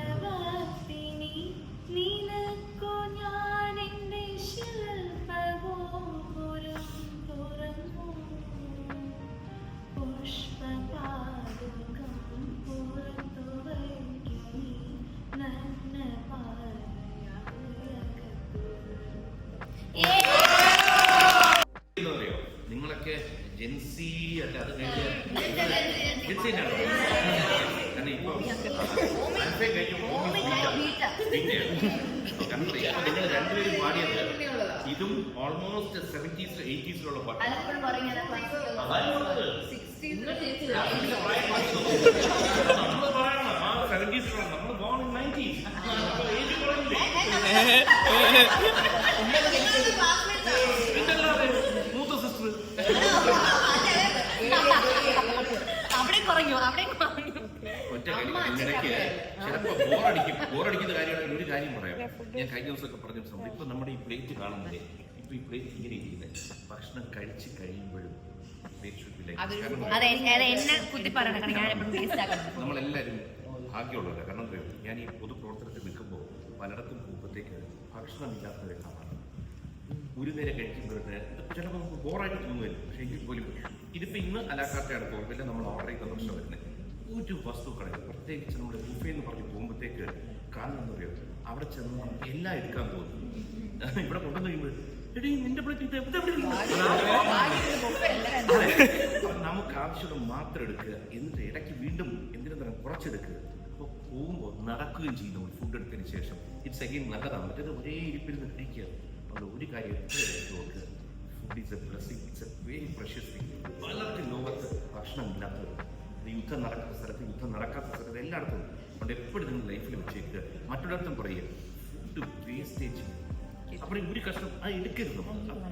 ചക്രവർത്തിനി നിനക്കു ഞാൻ എന്റെ ശില്പഗോപുരം തുറന്നു പുഷ്പപാദുകം പുറത്തു വയ്ക്കും നന്ന അറിയോ നിങ്ങളൊക്കെ ജെൻസി അല്ല അത് നിങ്ങൾ രണ്ടുപേരും പാടിയത് ഇതും ഓൾമോസ്റ്റ് 70s 80s പാട്ട്. നമ്മൾ പറയണം ആ 70s നമ്മൾ born in 90s. മൂത്ത സിസ്റ്റർ ഒറ്റ ഇതിനിടയ്ക്ക് ചിലപ്പോൾ ബോറടിക്കുന്ന കാര്യമാണെങ്കിൽ ഒരു കാര്യം പറയാം. ഞാൻ കഴിഞ്ഞ ദിവസമൊക്കെ പറഞ്ഞ സമയം ഇപ്പൊ നമ്മുടെ ഈ പ്ലേറ്റ് കാണുന്നില്ലേ, ഇപ്പൊ ഈ പ്ലേറ്റ് ഇങ്ങനെ ഇരിക്കുന്നത് ഭക്ഷണം കഴിച്ച് കഴിയുമ്പോഴും നമ്മളെല്ലാരും ഭാഗ്യമുള്ളവരാണ്. കാരണം എന്താ പറയുക, ഞാൻ ഈ പൊതുപ്രവർത്തനത്തിൽ നിൽക്കുമ്പോൾ പലയിടത്തും പോകുമ്പോഴത്തേക്ക് ഭക്ഷണമില്ലാത്ത കാണാം. ഒരു നേരം കഴിക്കുമ്പോഴത്തെ ചിലപ്പോൾ നമുക്ക് ബോറായിട്ട് തോന്നുന്നില്ല. പക്ഷേ എങ്കിൽ പോലും ഇതിപ്പോൾ ഇന്ന് അലാക്കാട്ടയാണ് തോന്നുന്നില്ല, നമ്മൾ ഓർഡർ ചെയ്ത ഭക്ഷണം വരുന്നത്. ഒരു വസ്തുക്കളെ പ്രത്യേകിച്ച് നമ്മുടെ ബുഫേ എന്ന് പറഞ്ഞ് പോകുമ്പോഴത്തേക്ക് കാണുമെന്ന് പറയുക, അവിടെ ചെന്ന് എല്ലാം എടുക്കാൻ തോന്നും. ഇവിടെ കൊണ്ടുവന്ന് കഴിയുമ്പോൾ എടീ നിന്റെ പ്ലേറ്റ് ഇത് നമുക്ക് ആവശ്യമുള്ള മാത്രം എടുക്കുക, എന്നിട്ട് ഇടയ്ക്ക് വീണ്ടും എന്തിനും തരം കുറച്ചെടുക്കുക. അപ്പോൾ പോകുമ്പോൾ നടക്കുകയും ചെയ്യും നമ്മൾ ഫുഡ് എടുത്തതിന് ശേഷം. ഇറ്റ്സ് അഗെയിൻ നല്ലതാണ്. മറ്റേത് ഒരേ ഇരിപ്പിരുന്ന് കഴിക്കുക. അതുകൊണ്ട് ഒരു കാര്യം നോക്കുക, food is A blessing, it's A very precious thing. പലർക്കും ലോകത്ത് ഭക്ഷണമില്ലാത്തത്, യുദ്ധം നടക്കുന്ന സ്ഥലത്ത്, യുദ്ധം നടക്കാത്ത സ്ഥലത്ത്, എല്ലായിടത്തും. അതുകൊണ്ട് എപ്പോഴും നിങ്ങൾ ലൈഫിൽ വെച്ചേക്കുക. മറ്റൊരിടത്തും പറയുക ഫുഡ് വേസ്റ്റേജ്. അപ്പോൾ ഒരു കഷ്ടം അത് എടുക്കരുത്.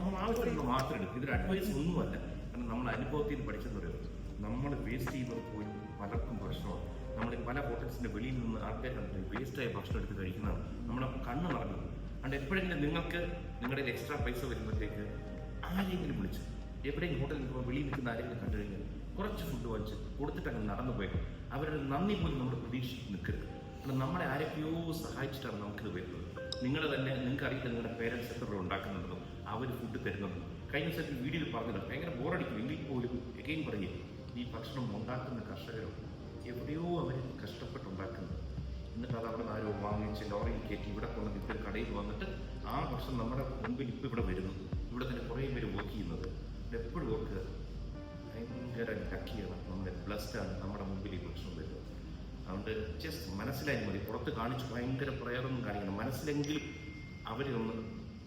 നമ്മൾ ആവശ്യമുള്ള മാത്രം എടുക്കും. ഇതൊരു അഡ്വൈസ് ഒന്നുമല്ല. കാരണം നമ്മൾ അനുഭവത്തിൽ നിന്ന് പഠിച്ചെന്ന് പറയുന്നത് നമ്മൾ വേസ്റ്റ് ചെയ്യുന്നത് പോലും പലർക്കും പ്രശ്നമാണ്. നമ്മൾ പല ഹോട്ടൽസിൻ്റെ വെളിയിൽ നിന്ന് ആൾക്കാർ കണ്ടിട്ട് വേസ്റ്റായ ഭക്ഷണം എടുത്ത് കഴിക്കുന്നതാണ് നമ്മളെ കണ്ണ് നിറഞ്ഞത്. അതുകൊണ്ട് എപ്പോഴെങ്കിലും നിങ്ങൾക്ക് നിങ്ങളുടെ എക്സ്ട്രാ പൈസ വരുമ്പോഴത്തേക്ക് ആരെങ്കിലും വിളിച്ച് എവിടെയെങ്കിലും ഹോട്ടലിൽ നിൽക്കുമ്പോൾ വെളിയിൽ നിൽക്കുന്ന ആരെങ്കിലും കണ്ടു കഴിഞ്ഞാൽ കുറച്ച് ഫുഡ് വാങ്ങിച്ച് കൊടുത്തിട്ട് അങ്ങ് നടന്നു പോയേക്കും. അവരുടെ നന്ദി പോലും നമ്മൾ പ്രതീക്ഷിച്ച് നിൽക്കരുത്. കാരണം നമ്മളെ ആരൊക്കെയോ സഹായിച്ചിട്ടാണ് നമുക്കിത് വരുന്നത്. നിങ്ങൾ തന്നെ നിങ്ങൾക്ക് അറിയില്ല നിങ്ങളുടെ പേരൻസ് എത്ര ഉണ്ടാക്കുന്നുണ്ടെന്നും അവർ ഫുഡ് തരുന്നുണ്ടെന്നും. കഴിഞ്ഞ ദിവസത്തിൽ വീഡിയോയിൽ പറഞ്ഞില്ല, ഭയങ്കര ബോറടിക്കും. എങ്കിൽ പോലും എഗെയിൻ പറയും, ഈ ഭക്ഷണം ഉണ്ടാക്കുന്ന കർഷകരോ എവിടെയോ അവർ കഷ്ടപ്പെട്ടുണ്ടാക്കുന്നത്. എന്നിട്ട് അത് അവിടെ നിന്ന് ആരോ വാങ്ങിച്ച് ലോറിയിൽ കയറ്റി ഇവിടെ കൊണ്ടുവന്ന് ഇപ്പോൾ കടയിൽ വന്നിട്ട് ആ ഭക്ഷണം നമ്മുടെ മുമ്പിൽ ഇപ്പോൾ ഇവിടെ വരുന്നു. ഇവിടെ തന്നെ കുറേ പേര് വർക്ക് ചെയ്യുന്നത്. എപ്പോഴും ഓർക്കുക, ഭയങ്കര ലക്കിയാണ്, നമ്മുടെ ബ്ലസ്ഡാണ് നമ്മുടെ മുമ്പിൽ ഈ ഭക്ഷണം വരുന്നത്. അതുകൊണ്ട് ജസ്റ്റ് മനസ്സിലായി മതി. പുറത്ത് കാണിച്ച് ഭയങ്കര പ്രയറൊന്നും കാണിക്കണം. മനസ്സിലെങ്കിലും അവരൊന്ന്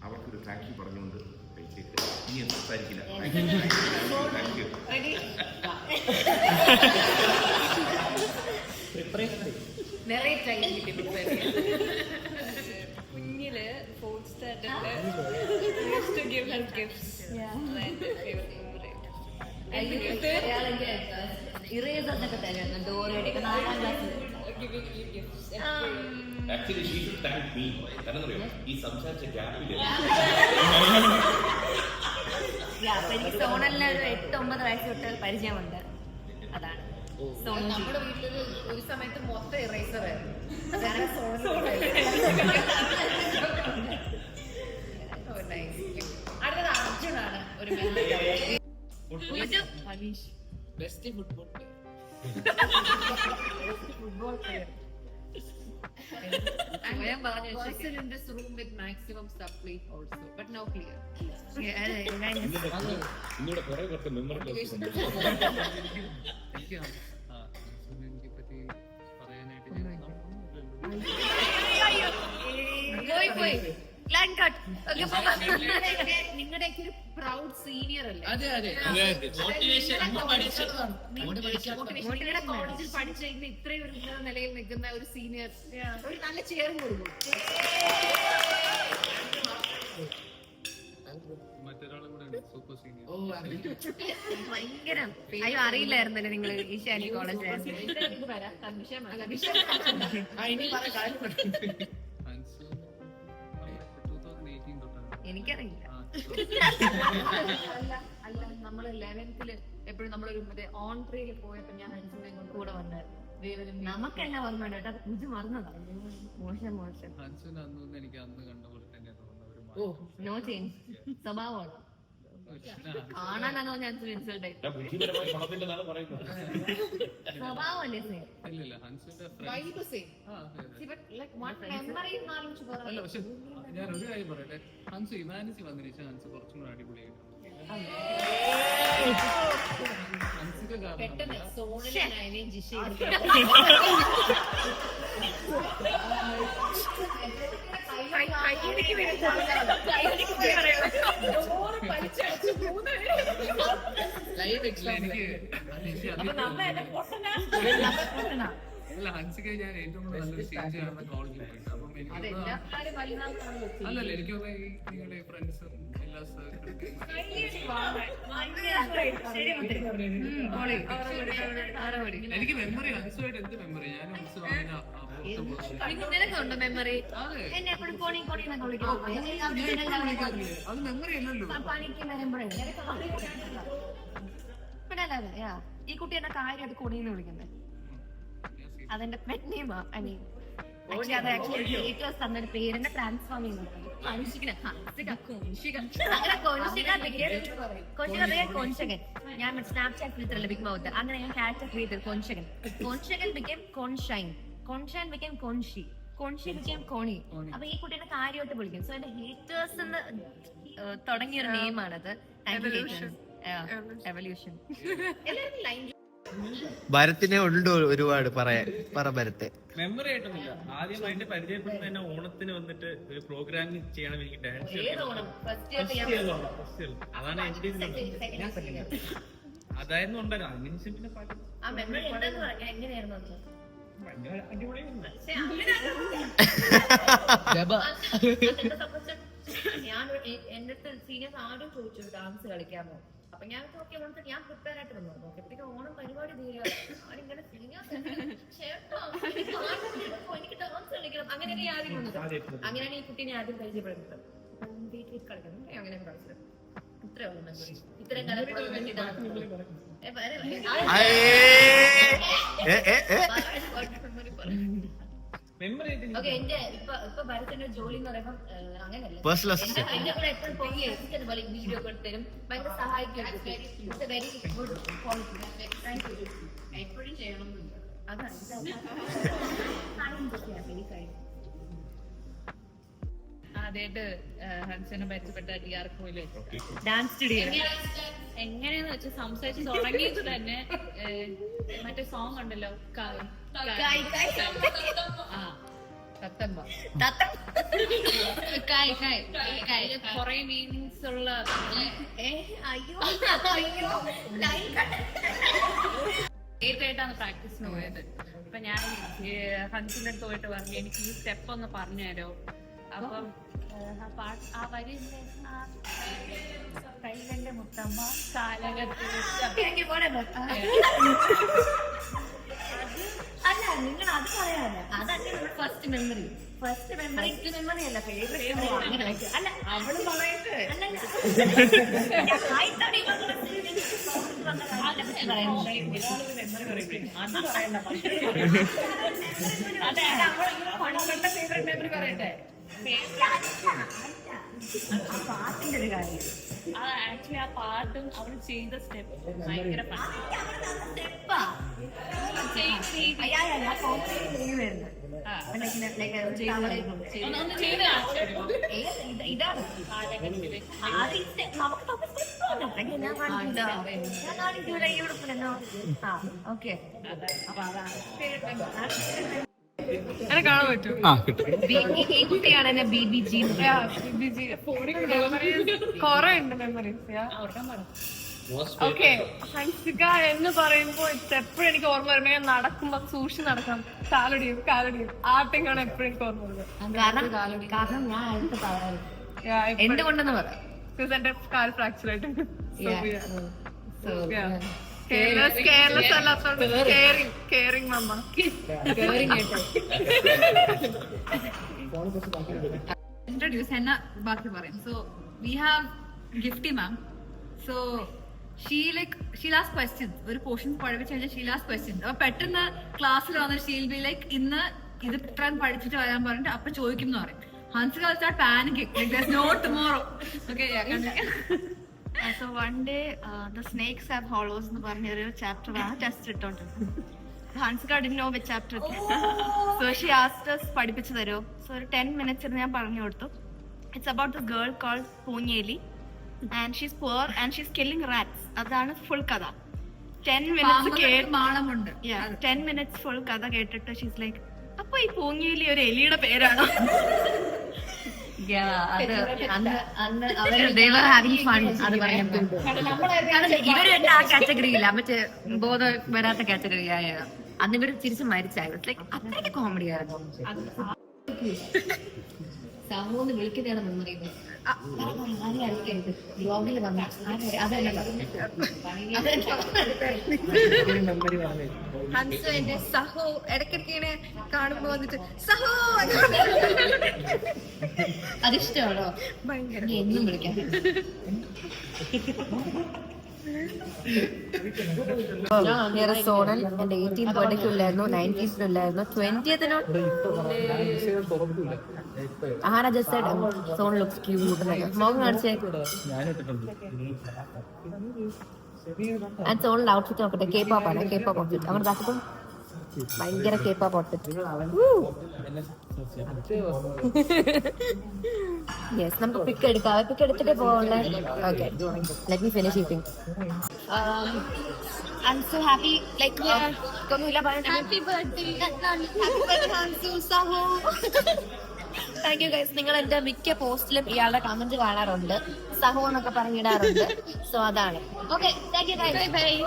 അവർക്കൊരു താങ്ക് യു പറഞ്ഞുകൊണ്ട് കഴിച്ചേക്ക്. ഇനി സംസാരിക്കില്ല. Thank you. കുഞ്ഞില് ഫോർത്ത് സ്റ്റാൻഡേർഡില് used to give her gifts. ഇറേസൊക്കെ തരുന്നു ഡോറയുടെ 4ാം ക്ലാസ്സിൽ. Actually she should thank me. കാരണം അറിയോ, ഈ സംസാരിച്ച ഗ്യാപ്പിൽ എനിക്ക് സോണലിന് ഒരു 8-9 വയസ്സ് തൊട്ട് പരിചയമുണ്ട്. അതാണ് നമ്മുടെ വീട്ടില് ഒരു സമയത്ത് മൊത്തം ഇറേസർ ആയിരുന്നു. അടുത്തത് അർജുനാണ് ഒരു best football player. person in this room with maximum stuff plate also, but now clear. ഇന്നിവിടെ കുറെ പേർക്ക് മെമ്മറി എനിക്ക് സുനിലിനെ പറ്റി പറയാനായിട്ട് നിങ്ങളുടെയൊക്കെ ഒരു പ്രൗഡ് സീനിയർ അല്ലേ? അതെ നിങ്ങളുടെ കോളേജിൽ പഠിച്ചിരുന്ന ഇത്രയും ഒരു ഉന്നത നിലയിൽ നിൽക്കുന്ന ഒരു സീനിയർ ഒരു നല്ല ചെയറും കൊടുക്കും. മറ്റൊരാളും കൂടെ സൂപ്പർ സീനിയർ. ഭയങ്കര അയ്യോ അറിയില്ലായിരുന്നല്ലേ നിങ്ങൾ ഈശാനി കോളേജിലായിരുന്നു. എനിക്കറിയില്ല. അല്ല നമ്മള് 11th എപ്പോഴും നമ്മളൊരു മറ്റേ ഓൺട്രേയിൽ പോയപ്പോ ഞാൻ ഹൻസിനെ കൊണ്ട് കൂടെ വന്നായിരുന്നു. നമുക്കെല്ലാം ഓർമ്മ കേട്ടോ, ഇത് മറന്നതാണ്. മോശം ഹൻസിന് അന്ന് എനിക്ക് അന്ന് കണ്ട പോലെ തന്നെ നോ ചേഞ്ച് സ്വഭാവമാണ്. കാണാനാണോ ഞാൻ ഇൻസൾട്ട് ആയി സ്വഭാവമല്ലേ സെയിം. ഇല്ല ഹൻസിന്റെ vibe same. Like one memory നാലോചിച്ച് അല്ല. പക്ഷെ ഞാൻ ഒരു കാര്യം പറയട്ടെ, ഹൻസ് ഹ്യൂമാനിറ്റി വന്നതിന് ശേഷം ഹൻസ് കുറച്ചും കൂടെ അടിപൊളിയായിട്ട് ഹൻസിന്റെ പെട്ടെന്ന് കാരണം സോണിനെ ജിഷ ലൈവ് അല്ല ഹൻസിക്ക് ഞാൻ ഏറ്റവും കൂടുതൽ നല്ലൊരു സ്റ്റേജ് കാണുന്ന കോളേജിൽ പോയിട്ട്. അപ്പം എനിക്ക് അല്ലല്ല എനിക്ക് തോന്നുന്നത് ഈ നിങ്ങളുടെ ഫ്രണ്ട്സും എല്ലാ എനിക്ക് മെമ്മറി ഹൻസുമായിട്ട് എന്ത് മെമ്മറി. ഞാൻ ഹൻസ് നിനക്കുണ്ടോ മെമ്മറി? എന്നെ എപ്പോഴും കോണി കോണി എന്നൊക്കെ വിളിക്കും. അത് മെമ്മറി അല്ലല്ലോ. പണിക്ക് വരുമ്പോഴേ ഈ കുട്ടി എന്നെ കാര്യമായിട്ട് കൊണിന്ന് വിളിക്കുന്നത്. അതെന്റെ പെറ്റ് നെയിമാ അനി. പക്ഷെ അത് ആക്ച്വലി ക്രിയേറ്റേഴ്സ് തന്നൊരു പേരിനെ ട്രാൻസ്ഫോം ചെയ്യുന്നത് കോൺശകൻ. ഞാൻ സ്നാപ്ചാറ്റ് ഫിൽറ്ററല്ല ബിഗ് മൗത്ത്, അങ്ങനെ ഞാൻ ക്യാരക്ടർ ക്രിയേറ്റ് ചെയ്തു കോൺശകൻ. കോൺശകൻ ബിക്കേം കോൺഷൈൻ, കോൺഷൈൻ ബിക്കേം കോൺഷി, കോൺഷി ബിക്കേം കോണി. അപ്പൊ ഈ കുട്ടീനെ കാര്യമായിട്ട് വിളിക്കും. സോ എന്റെ ഹേറ്റേഴ്സ് എന്ന് തുടങ്ങിയൊരു നെയിമാണത്. എവല്യൂഷൻ. ഭരത്തിനെ ഉണ്ട് ഒരുപാട് പറയാൻ. പറ ഭരത്തെ. മെമ്മറി ആയിട്ടൊന്നുമില്ല. ആദ്യമായിട്ട് പരിചയപ്പെടുന്ന തന്നെ ഓണത്തിന് വന്നിട്ട് ഒരു പ്രോഗ്രാമിംഗ് ചെയ്യണം, എനിക്ക് ഡാൻസ് അതാണ് എന്റെ അതായിരുന്നു ഉണ്ടായിരുന്നു. അതിന് ശേഷം പിന്നെ പാട്ട് ഭയങ്കര അടിപൊളിയായിരുന്നു. ഞാൻ എന്റെ അടുത്ത് സീനിയേഴ്സ് ആരും ചോദിച്ചു ഡാൻസ് കളിക്കാമോ. അപ്പൊ ഞാൻ ഓക്കെ വന്നിട്ട് ഞാൻ പ്രിപ്പയർ ആയിട്ട് വന്നു. നോക്കിയപ്പോഴത്തേക്ക് ഓണം പരിപാടി തീരുകയാണ്. സീനിയേഴ്സ് എനിക്ക് ഡാൻസ് കളിക്കണം അങ്ങനെയൊക്കെ ആദ്യം വന്നത്. അങ്ങനെയാണ് ഈ കുട്ടീനെ ആദ്യം പരിചയപ്പെടുന്നത്. വീട്ടിൽ കളിക്കണം അങ്ങനെ കളിച്ചത്. ഇത്രേ ഉള്ളൂ മെമ്മറി. ഇത്രയും കാലം ഓക്കെ. എന്റെ ഇപ്പൊ ഭരത്തിന്റെ ജോലി എന്ന് പറയുമ്പോൾ അങ്ങനെയല്ല, എന്റെ കൂടെ എപ്പോഴും പോയി വീഡിയോ ഒക്കെ തരും, ഭയങ്കര സഹായിക്കും. Very good quality. എപ്പോഴും ചെയ്യണം. അതാണ് ആദ്യമായിട്ട് ഹൻസിനെ പരിചയപ്പെട്ട ഡിആർകോയില് ഡാൻസ് സ്റ്റുഡിയോ എങ്ങനെയാന്ന് വെച്ചാൽ സംസാരിച്ച് തുടങ്ങിയത് തന്നെ മറ്റേ സോങ് ഉണ്ടല്ലോ കൊറേ മീനിങ്സ് ഉള്ള ാണ് പ്രാക്ടീസിന് പോയത്. അപ്പൊ ഞാൻ ഹൻസിന്റെ അടുത്ത് പോയിട്ട് പറഞ്ഞു എനിക്ക് ഈ സ്റ്റെപ്പ് ഒന്ന് പറഞ്ഞു തരോ. അപ്പം ആ വരി കൈവന്റെ മുത്തമ്മ കാലകത്ത് അല്ല നിങ്ങൾ അത് പറയാനല്ല, അതല്ല നമ്മുടെ ഫസ്റ്റ് മെമ്മറി. ഫസ്റ്റ് മെമ്മറി അല്ല ഫേവറേറ്റ് അല്ല അവള് പറയട്ടെ. പാട്ടിന്റെ ഒരു കാര്യം ആക്ച്വലി ആ പാട്ടും അവൾ ചെയ്ത സ്റ്റെപ്പ് ഭയങ്കര ഇതാണ് ഓക്കെ. കാണാൻ പറ്റും. ഈ കുട്ടിയാണ് എന്നെ BBG. കൊറേ ഉണ്ട് മെമ്മറീസ്. ഓക്കെ, ഹൻസിക എന്ന് പറയുമ്പോ എപ്പോഴും എനിക്ക് ഓർമ്മ വരുന്നത് ഞാൻ നടക്കുമ്പോ സൂക്ഷിച്ച് നടക്കണം. കാലടിയും ആട്ടിങ്ങാണ് എപ്പോഴും എനിക്ക് ഓർമ്മ വരുന്നത്. കാരണം ഞാൻ അടുത്ത് പറയാറ് എന്തുകൊണ്ടെന്ന് പറയാം. എന്റെ കാൽ ഫ്രാക്ചർ ആയിട്ട് കെയർലെസ് അല്ലാത്തോണ്ട് കെയറിംഗ് മമ്മ. ഇൻട്രൊഡ്യൂസ് എന്നാ ബാക്കി പറയും. So we have Gifty ma'am. So she last questions. ഒരു പോർഷൻ പഠിപ്പിച്ചു കഴിഞ്ഞാൽ ഷീ ലാസ്റ്റ് ക്വസ്റ്റ്യൻസ്. അപ്പൊ പെട്ടെന്ന് ക്ലാസ്സിൽ വന്നിട്ട് ഷീൽ ബി ലൈക്ക് ഇന്ന് ഇത് ഇത്രയും പഠിച്ചിട്ട് വരാൻ പറഞ്ഞിട്ട് അപ്പൊ ചോദിക്കും എന്ന് പറയും. Hansika start panicking like there's no tomorrow. Okay, So one day the snakes have hollows എന്ന് പറഞ്ഞൊരു ചാപ്റ്റർ ആണ് test ഇട്ടോണ്ടിരുന്നത്. Hansika didn't know which chapter it is. So she asked us പഠിപ്പിച്ചു തരുമോ. So ഒരു 10 minutes ഞാൻ പറഞ്ഞു കൊടുത്തു. It's about this girl called Ponyeli and she's poor and she's killing rats. അതാണ് ഫുൾ കഥ. 10 minutes 10 minutes ഫുൾ കഥ കേട്ടിട്ട് she's like അപ്പൊ ഈ പോങ്ങിയേലി ഒരു എലിയുടെ പേരാണോ? ഇവര് ആ കാറ്റഗറിയില്ല, മറ്റേ ബോധം വരാത്ത കാറ്റഗറി ആയ. അന്ന് ഇവര് തിരിച്ച് മരിച്ചായിരുന്നു. അത്രയ്ക്ക് കോമഡി ആയിരുന്നു. സമൂന്ന് വിളിക്കുന്നതാണ് മെമ്മറി. ബ്ലോഗിൽ വന്ന ഹൻസ് എന്റെ സഹോ ഇടയ്ക്കിടയ്ക്ക് ഇങ്ങനെ കാണുമ്പോ വന്നിട്ട് സഹോ അതിഷ്ടമാണോ? ഭയങ്കര എന്നും വിളിക്കാം. സോണൽ എന്റെ 18th ബർത്ത്ഡേക്കുള്ളായിരുന്നു, 19th 20th ആഹാര just son looks cute Mohan കാണിച്ചേ. സോണിന്റെ ഔട്ട്ഫിറ്റ് നോക്കട്ടെ, കേപ്പാപ്പ് ആണ്, കേപ്പാപ്പ് ഔട്ട്ഫിറ്റ്. അവരുടെ ബാക്കിപ്പം ഭയങ്കര കേപ്പാപ്പ് ഔട്ട്ഫിറ്റ്. യെസ്, നമുക്ക് പിക്ക് എടുക്കാം. പിക്ക് എടുത്തിട്ടേ പോകണ്ടേ? Okay, let me finish eating. I'm so happy. Like, happy birthday, Hansu Saho. Thank you guys. നിങ്ങൾ എന്റെ മിക്ക പോസ്റ്റിലും ഇയാളുടെ കമന്റ് കാണാറുണ്ട്, സഹോ എന്നൊക്കെ പറഞ്ഞിടാറുണ്ട്. സോ അതാണ്. Okay, thank you guys. Bye bye.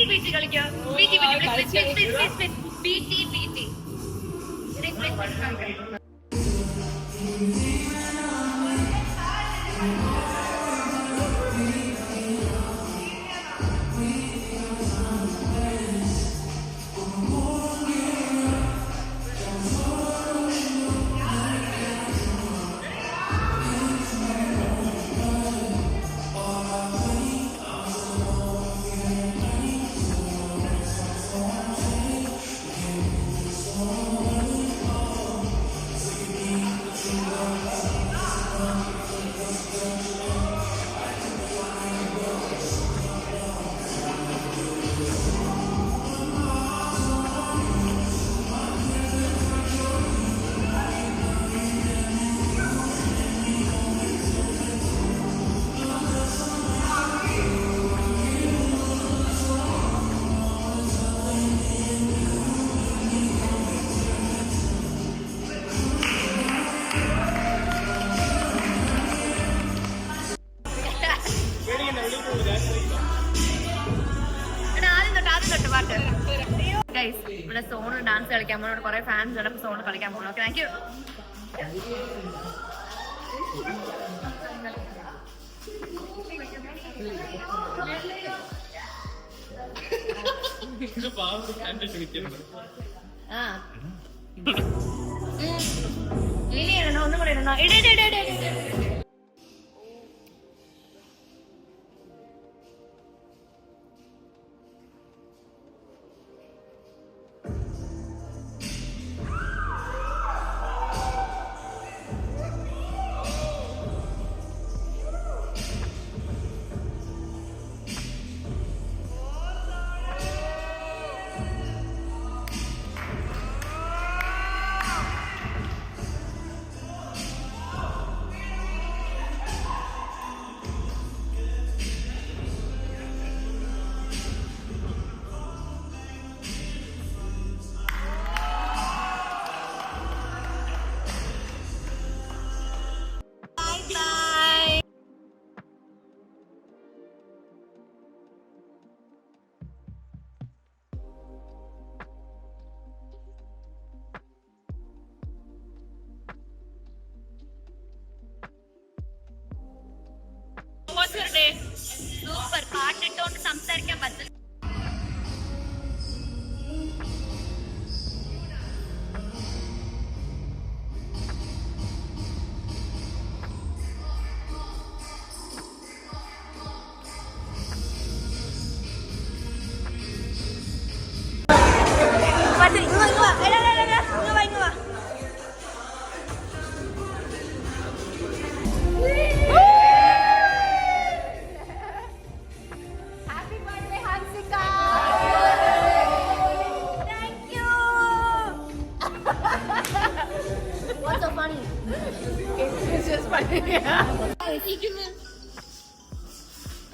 BT കളിക്കാം. BT ഗൈസ്, ഇവിടെ സോണ് ഡാൻസ് കളിക്കാൻ പോകുന്നത് കുറെ ഫാൻസ് ഉണ്ട്. സോണ് കളിക്കാൻ പോകുന്നു. Okay, thank U. ഇനി ഇടണോ? ഒന്നും കൂടെ ഇടണോ? ഇടേ. സൂപ്പർ പാട്ടിട്ടോണ്ട് സംസാരിക്കാൻ പറ്റും.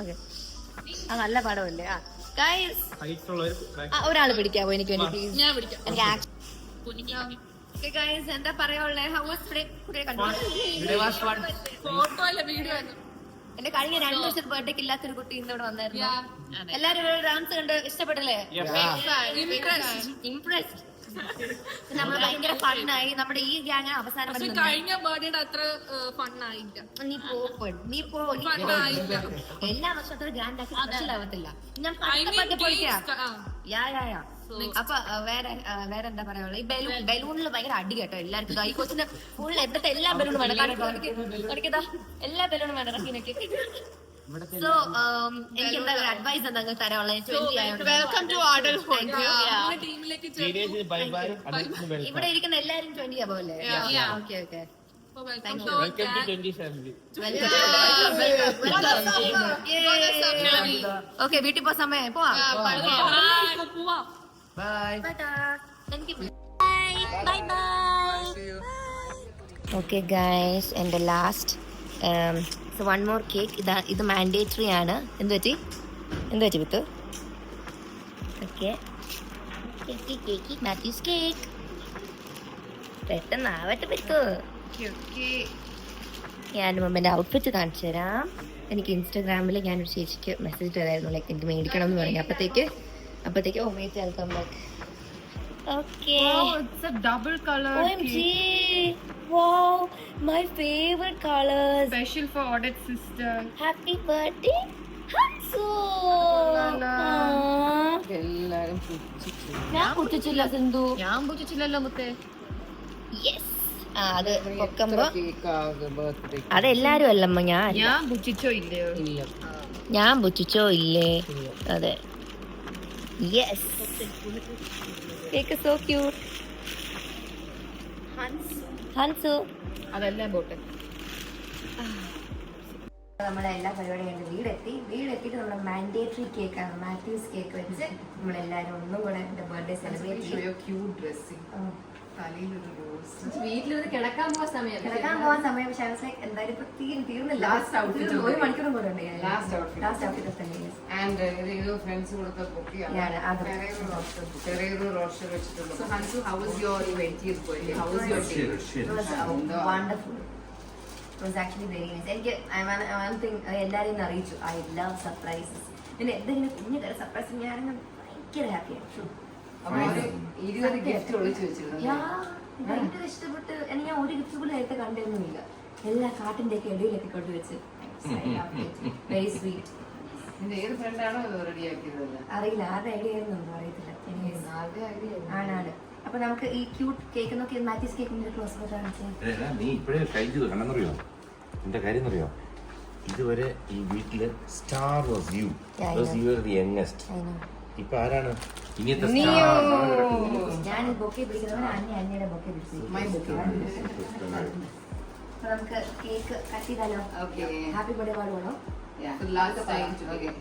ഓക്കെ ആ നല്ല പടമല്ലേ ആ ഗൈസ് ഹൈറ്റ് ഉള്ളവർ ഒരാള് പിടിക്കാവോ എനിക്ക് വേണ്ടി പ്ലീസ് ഞാൻ പിടിക്കാം എനിക്ക് ഗൈസ് എന്താ പറയാനുള്ളത് ഫോട്ടോ അല്ല വീഡിയോ എന്റെ കഴിഞ്ഞ 2 വർഷത്തെ ബർത്ത്ഡേക്ക് ഇല്ലാത്തൊരു കുട്ടി ഇന്ന് ഇവിടെ വന്നായിരുന്നു എല്ലാരും ഡാൻസ് കണ്ട് ഇഷ്ടപ്പെട്ടില്ലേ ഇംപ്രസ്ഡ് നമ്മള് ഭയങ്കര ഫണ്ണായി നമ്മുടെ ഈ ഗ്യാങ് അവസാനം കഴിഞ്ഞ ബർത്ത്ഡേ അത്ര ഫണ്ണായില്ല നീ പോ എല്ലാ വർഷത്തെ ഗ്രാൻഡ് ആക്കി മനസ്സിലാവത്തില്ല ഞാൻ അപ്പൊ വേറെ എന്താ പറയാ ഈ ബലൂണിൽ ഭയങ്കര അടി കേട്ടോ എല്ലാവർക്കും ഈ കൊച്ചിന് ഫുൾ എവിടത്തെ എല്ലാ ബലൂണും വേണം കാണിക്കതാ എല്ലാ ബലൂണും വേണം ഇറക്കിനൊക്കെ സോ എനിക്ക് എന്താ ഒരു അഡ്വൈസ് എന്താ തരാനുള്ളത് വെൽക്കം ടു ഇവിടെ ഇരിക്കുന്ന എല്ലാരും 20 ആവോ അല്ലേ ഓക്കെ ഓക്കെ ഓക്കെ വീട്ടിൽ പോ സമയം പോവാ ഓക്കെ ഗൈസ് എന്റെ last so one more cake ഇത് മാൻഡേറ്ററി ആണ് എന്ത് പറ്റി വിത്ത് ഓക്കെ കേക്ക് മാത്യൂസ് കേക്ക് പെട്ടെന്നാവട്ടെ വിത്ത് ഞാൻ മുമ്പ് ഔട്ട്ഫിറ്റ് കാണിച്ചു തരാം എനിക്ക് ഇൻസ്റ്റാഗ്രാമിൽ ഞാനൊരു ചേച്ചിക്ക് മെസ്സേജ് തരായിരുന്നു ലൈക്ക് എനിക്ക് മേടിക്കണം എന്ന് പറഞ്ഞു അപ്പത്തേക്ക് oh mate welcome back okay it's a double colour OMG wow my favorite colors special for Odet's sister happy birthday Hansu എല്ലാരും ഞാൻ കുട്ടിച്ചില്ല സിന്ധു ഞാൻ പൂച്ചില്ലല്ലോ മുത്തേ യെസ് അത് പൊക്കുമ്പോ ബർത്ത്ഡേ അതെല്ലാരും അല്ലമ്മ ഞാൻ പൂച്ചിച്ചോ ഇല്ലയോ ഇല്ല ഞാൻ പുച്ഛിച്ചോ ഇല്ലേ അതെ yes cake so cute Hansu അതെല്ലാം പോട്ടെ നമ്മളെ എല്ലാ പരിപാടിയും വീടെത്തിയിട്ട് നമ്മുടെ മാൻഡേറ്ററി കേക്കാണ് മാത്യൂസ് കേക്ക് വെച്ച് നമ്മളെല്ലാരും ഒന്നും കൂടെ എന്റെ ബർത്ത്ഡേ സെലിബ്രേറ്റ് ചെയ്യും ക്യൂട്ട് ഡ്രസ്സിംഗ് വീട്ടിലിരുന്ന് കിടക്കാൻ പോകാൻ സമയം പക്ഷെ എന്തായാലും ഇപ്പൊ തീർന്നില്ല ഒരു മണിക്കൂറും കൂടെ ഉണ്ട് ലാസ്റ്റ് ഔട്ട്ഫിറ്റ് തന്നെ ആൻഡ് ഇത് ഫ്രണ്ട്സ് കൊടുത്ത ബൊക്കെയാണ് ചെറിയൊരു റോസ്റ്റർ വെച്ചിട്ടുള്ളത്. So Hansu, how was your 20th birthday? How was your day? Wonderful it was actually very nice എനിക്ക് എല്ലാരെയും അറിയിച്ചു ഐ ലവ് സർപ്രൈസസ് പിന്നെ എന്തെങ്കിലും കുഞ്ഞു തരം സർപ്രൈസ് ഞാനങ്ങ് ഭയങ്കര ഹാപ്പിയാണ് 20 ഗിഫ്റ്റ് ഒളിച്ചു വെച്ചിരുന്നു. ഭയങ്കര ഇഷ്ടപ്പെട്ട് എനിക്ക് ഞാൻ ഒരു ഗിഫ്റ്റ് പോലും നേരത്തെ കണ്ടിരുന്നില്ല എല്ലാ കാട്ടിന്റെ ഒക്കെ ഇടയിലൊക്കെ കൊണ്ടുവച്ച് വെരി സ്വീറ്റ്. നിന്റെ ഏത് ഫ്രണ്ടാണോ റെഡിയാക്കിയത്? അറിയില്ല ആരുടെ ഐഡിയ ആയിരുന്നു അറിയത്തില്ല. ആണ് അപ്പൊ നമുക്ക് ഈ ക്യൂട്ട് കേക്ക് നോക്കി മാത്യൂസ് കേക്കിന്റെ ക്ലോസ് കാണിച്ചു. നീ ഇപ്പോഴേ കഴിച്ചത് കണ്ടെന്നറിയോ? എന്റെ കാര്യം അറിയോ? ഇതുവരെ ഈ വീട്ടില് star was you the youngest. ഇപ്പൊ ആരാണ് ഇങ്ങനത്തെ ഞാൻ ബൊക്കെ പിടിക്കുന്നവൻ അന്നയുടെ ബൊക്കെ പിടിച്ചു. നമുക്ക് കേക്ക് കട്ട് ചെയ്താലോ? ഹാപ്പി ബർത്ത്ഡേ പാടുവാണോ? Last time today.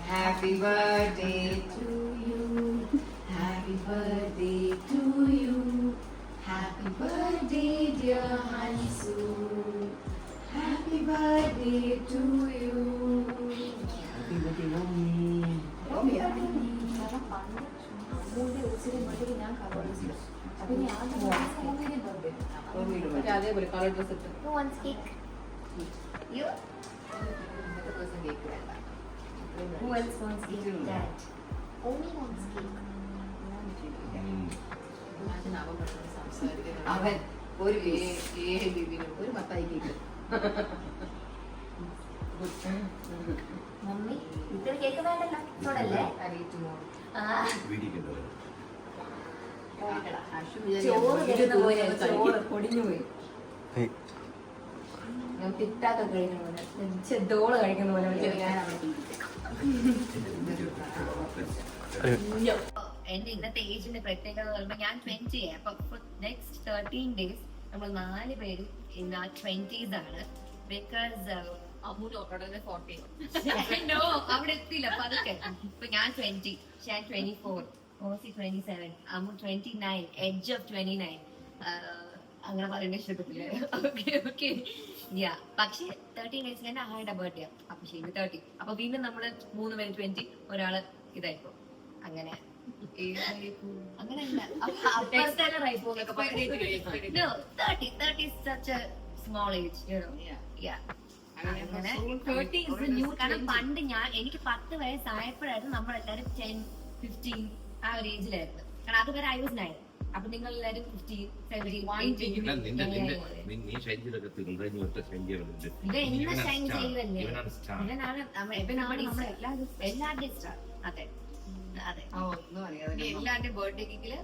Happy birthday to you. Happy birthday to you. Happy birthday dear Hansu. Happy birthday to you. Happy birthday mommy. അതേപോലെ കളർ ഡ്രസ് ഇട്ട് You? Who else wants cake? Dad. Only wants cake. അവൻ ഒരു ഒരു Mathai cake. Mummy ഇത്ര cake വേണ്ടല്ലോ ചോടല്ലേ? ചോറ് കഴിക്കുന്ന പോലെ ചോറ് പൊടിഞ്ഞു പോയി. കിട്ടാത്ത കഴിക്കുന്ന പോലെ ചെതോള് കഴിക്കുന്ന പോലെ എന്റെ ഇന്നത്തെ ഏജിന്റെ പ്രത്യേകത എന്ന് പറയുമ്പോൾ ഞാൻ 20 അപ്പൊ നെക്സ്റ്റ് 13 days നമ്മൾ 4 പേര് ഇന്ന് 20s ആണ്. ബിക്കോസ് അവിടെ എത്തിയില്ല അപ്പൊ അതൊക്കെ ഇപ്പൊ ഞാൻ 20, ഞാൻ 24, ഓസി 27, അമ്മു 29, എഡ്ജ് ഓഫ് 29, അങ്ങനെ പറയുന്നത് ഇഷ്ടപ്പെട്ടില്ല. Okay yeah. പക്ഷെ 13 ഡേയ്സ് കഴിഞ്ഞ ആളുടെ ബർത്ത്ഡേ അപ്പൊ ശരി 30. അപ്പൊ വീണ്ടും നമ്മള് 3 പേര് 20, ഒരാള് ഇതായിപ്പോ അങ്ങനെ അങ്ങനെയല്ല. No, 30 is such a small age, you know. Yeah. അങ്ങനെ കാരണം പണ്ട് എനിക്ക് 10 വയസ്സായപ്പോഴായിരുന്നു നമ്മളെല്ലാരും 10, 15 ആ ഒരു ഏജിലായിരുന്നു. കാരണം അതുവരെ I was 9. അപ്പൊ നിങ്ങൾ എല്ലാരും 15, 17, 18. നീ ഷൈൻജിലൊക്കെ തീർന്നു ഒറ്റ ഷൈൻജികളുണ്ട്. ഇത് എന്നെ ഷൈൻ ചെയ്തല്ലേ ഇവനാണ് എല്ലാവരുടെയും സ്റ്റാർ. അതെ അതെ. എല്ലാവരുടെയും ബർത്ത്ഡേ കേക്കില്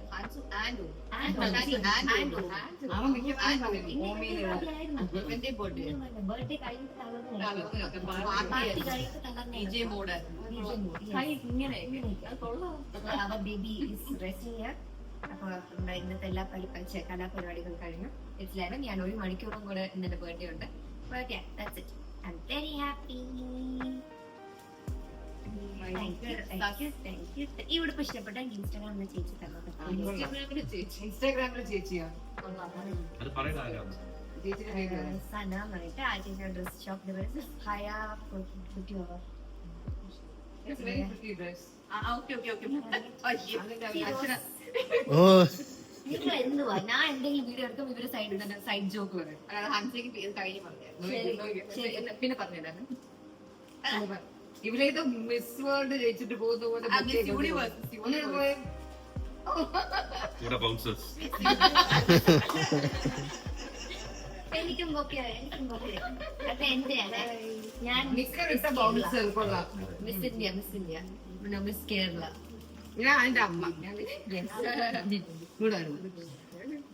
ബർത്ത്ഡേ ബേബി അപ്പൊ ഇന്നത്തെ എല്ലാ കലാപരിപാടികളും കഴിഞ്ഞു. It's 11. ഞാൻ 1 മണിക്കൂറും കൂടെ ഇന്നത്തെ ബർത്ത്ഡേ ഉണ്ട്. But yeah, that's it. I'm very happy. Thank you. ഈ ഉടുപ്പ് ഇഷ്ടപ്പെട്ട ഇൻസ്റ്റാഗ്രാമിൽ ചേച്ചി തന്നത്. ഇൻസ്റ്റാഗ്രാമിലെ ചേച്ചിയാ അത് പറയണ ആരാണ്? സന എന്ന് പറഞ്ഞിട്ട് ആ ചേച്ചിയുടെ ഡ്രസ് ഷോപ്പിൽ വരുന്നത് ഹയ കുട്ടി ഓ നിങ്ങൾ എന്തുവാ ഞാൻ എന്തെങ്കിലും വീഡിയോ എടുക്കും ഇവര് സൈഡ് ജോക്ക് പറയും. ഹൻസിക്ക് കഴിഞ്ഞ് പറഞ്ഞു പിന്നെ പറഞ്ഞിട്ടാണ് ഇവരേതോ മിസ് വേൾഡ് ജയിച്ചിട്ട് പോകുന്ന പോലെ ഇവിടെ ബൗൺസേഴ്സ്. എനിക്കും അപ്പൊ എന്റെയാണ് ഞാൻ മിസ് ഇന്ത്യ മിസ് കേരള. ഞാൻ എന്റെ അമ്മ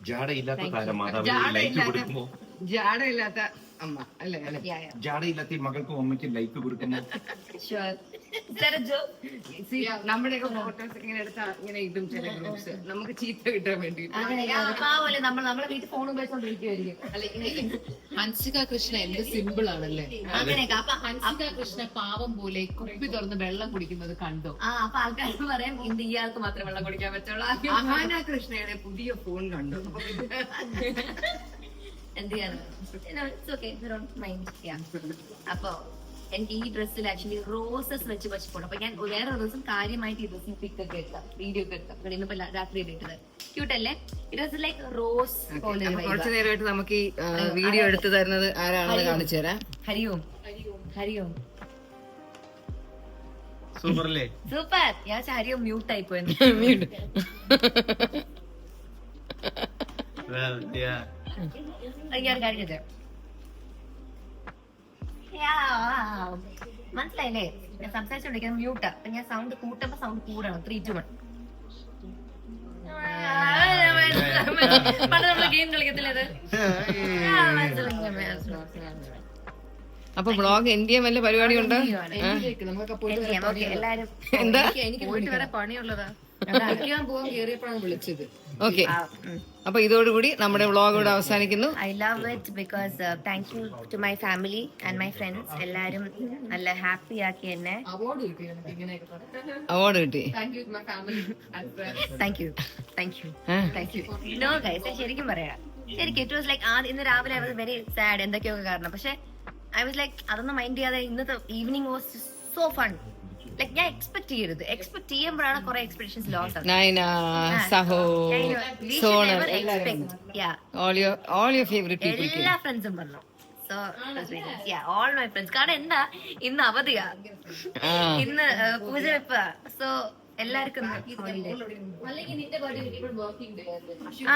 ജാടയില്ലാത്ത താരം മാതാവ് ലൈഫ് കൊടുക്കുമ്പോ ജാടയില്ലാത്ത അമ്മ അല്ലേ? ജാടയില്ലാത്ത മകൾക്കും അമ്മയ്ക്കും ലൈഫ് കൊടുക്കുന്ന നമ്മുടെയൊക്കെ ഫോട്ടോസ് ഇങ്ങനെ എടുത്താ ഇങ്ങനെ ഇതും ചില ഗ്രൂപ്പ്സ് നമുക്ക് ചീത്ത കിട്ടാൻ വേണ്ടി പാവല്ലേ നമ്മളെ വീട്ടിൽ ഫോൺ ഉപയോഗിച്ചോണ്ടിരിക്കുവായിരിക്കും. ഹൻസിക കൃഷ്ണ എന്ത് സിമ്പിൾ ആണല്ലേ. അങ്ങനെയൊക്കെ അപ്പൊ ഹൻസിക കൃഷ്ണ പാവം പോലെ കുപ്പി തുറന്ന് വെള്ളം കുടിക്കുന്നത് കണ്ടോ? അപ്പൊ ആൾക്കാർ പറയാം ഇന്ന് ഇയാൾക്ക് മാത്രമേ വെള്ളം കുടിക്കാൻ പറ്റുള്ളൂ. അഹാന കൃഷ്ണയുടെ പുതിയ ഫോൺ കണ്ടു. എന്ത് ചെയ്യാനും അപ്പൊ എനിക്ക് ഈ ഡ്രസ്സിൽ ആക്ച്വലി റോസസ് വെച്ച് വെച്ചിട്ടുണ്ട്. അപ്പൊ ഞാൻ വേറെ ദിവസം കാര്യമായിട്ട് ഈ ഡ്രസ്സിന് പിക്ക് ഒക്കെ എടുക്കാം, വീഡിയോ ഒക്കെ എടുക്കാം. ഇന്നിപ്പോ രാത്രി ഇട്ടത് ക്യൂട്ടല്ലേ? ഇറ്റ് വാസ് ലൈക്ക് റോസ് പോലെ. കുറച്ചു നേരമായിട്ട് നമുക്ക് ഈ വീഡിയോ എടുത്തു തരുന്നത് ആരാണെന്ന് കാണിച്ചു തരാം. ഹരിയോം ഹരിയോം. സൂപ്പർ അല്ലേ? സൂപ്പർ. ഞാൻ ഹരിയോം മ്യൂട്ട് ആയി പോയത്. ഞാൻ കഴിഞ്ഞത് മനസ്സിലായില്ലേ? ഞാൻ സംസാരിച്ചോണ്ടിരിക്കുന്നത് മ്യൂട്ടാ. അപ്പൊ ഞാൻ സൗണ്ട് കൂട്ടുമ്പോ സൗണ്ട് കൂടണം. 3, 2, 1. പണ്ട് നമ്മള് ഗെയിം കളിക്കത്തില്ലേ? അപ്പൊ വ്ളോഗ് എന്തിയ വല്ല പരിപാടി ഉണ്ടോ? എല്ലാരും എന്താ എനിക്ക് പോയിട്ട് വരെ പണിയുള്ളതാ. പോകാൻ കേറിയപ്പോഴാണ് വിളിച്ചത്. ഓക്കെ, അപ്പൊ ഇതോടുകൂടി നമ്മുടെ വ്ളോഗ് ഇവിടെ അവസാനിക്കുന്നു. I love it because thank you to my family and my friends. എല്ലാരും നല്ല ഹാപ്പി ആക്കി എന്നെ. അവാർഡ് കിട്ടി ഇങ്ങനെയൊക്കെ. അവാർഡ് കിട്ടി. Thank you. നോ ഗൈസ്, ശരിക്കും പറയാം, ശരിക്കും ഇറ്റ് വാസ് ലൈക്ക് ഇന്ന് രാവിലെ ഐ വാസ് വെരി സാഡ് എന്തൊക്കെയൊക്കെ കാരണം. പക്ഷെ ഐ വാസ് ലൈക്ക് അതൊന്നും മൈൻഡ് ചെയ്യാതെ ഇന്നത്തെ evening was so fun. Like ഞാൻ എക്സ്പെക്ട് ചെയ്യുമ്പോഴാണ് കുറെ എക്സ്പെക്ടേഷൻസ് ലോസ് ആവുന്നത്. നൈന, സഹോ, Sonal, all your favorite people. എല്ലാ ഫ്രണ്ട്സും പറഞ്ഞു. So all my friends. കാരണം എന്താ ഇന്ന് അവധിയാ, ഇന്ന് പൂജ വെപ്പാ. സോ എല്ലാവർക്കും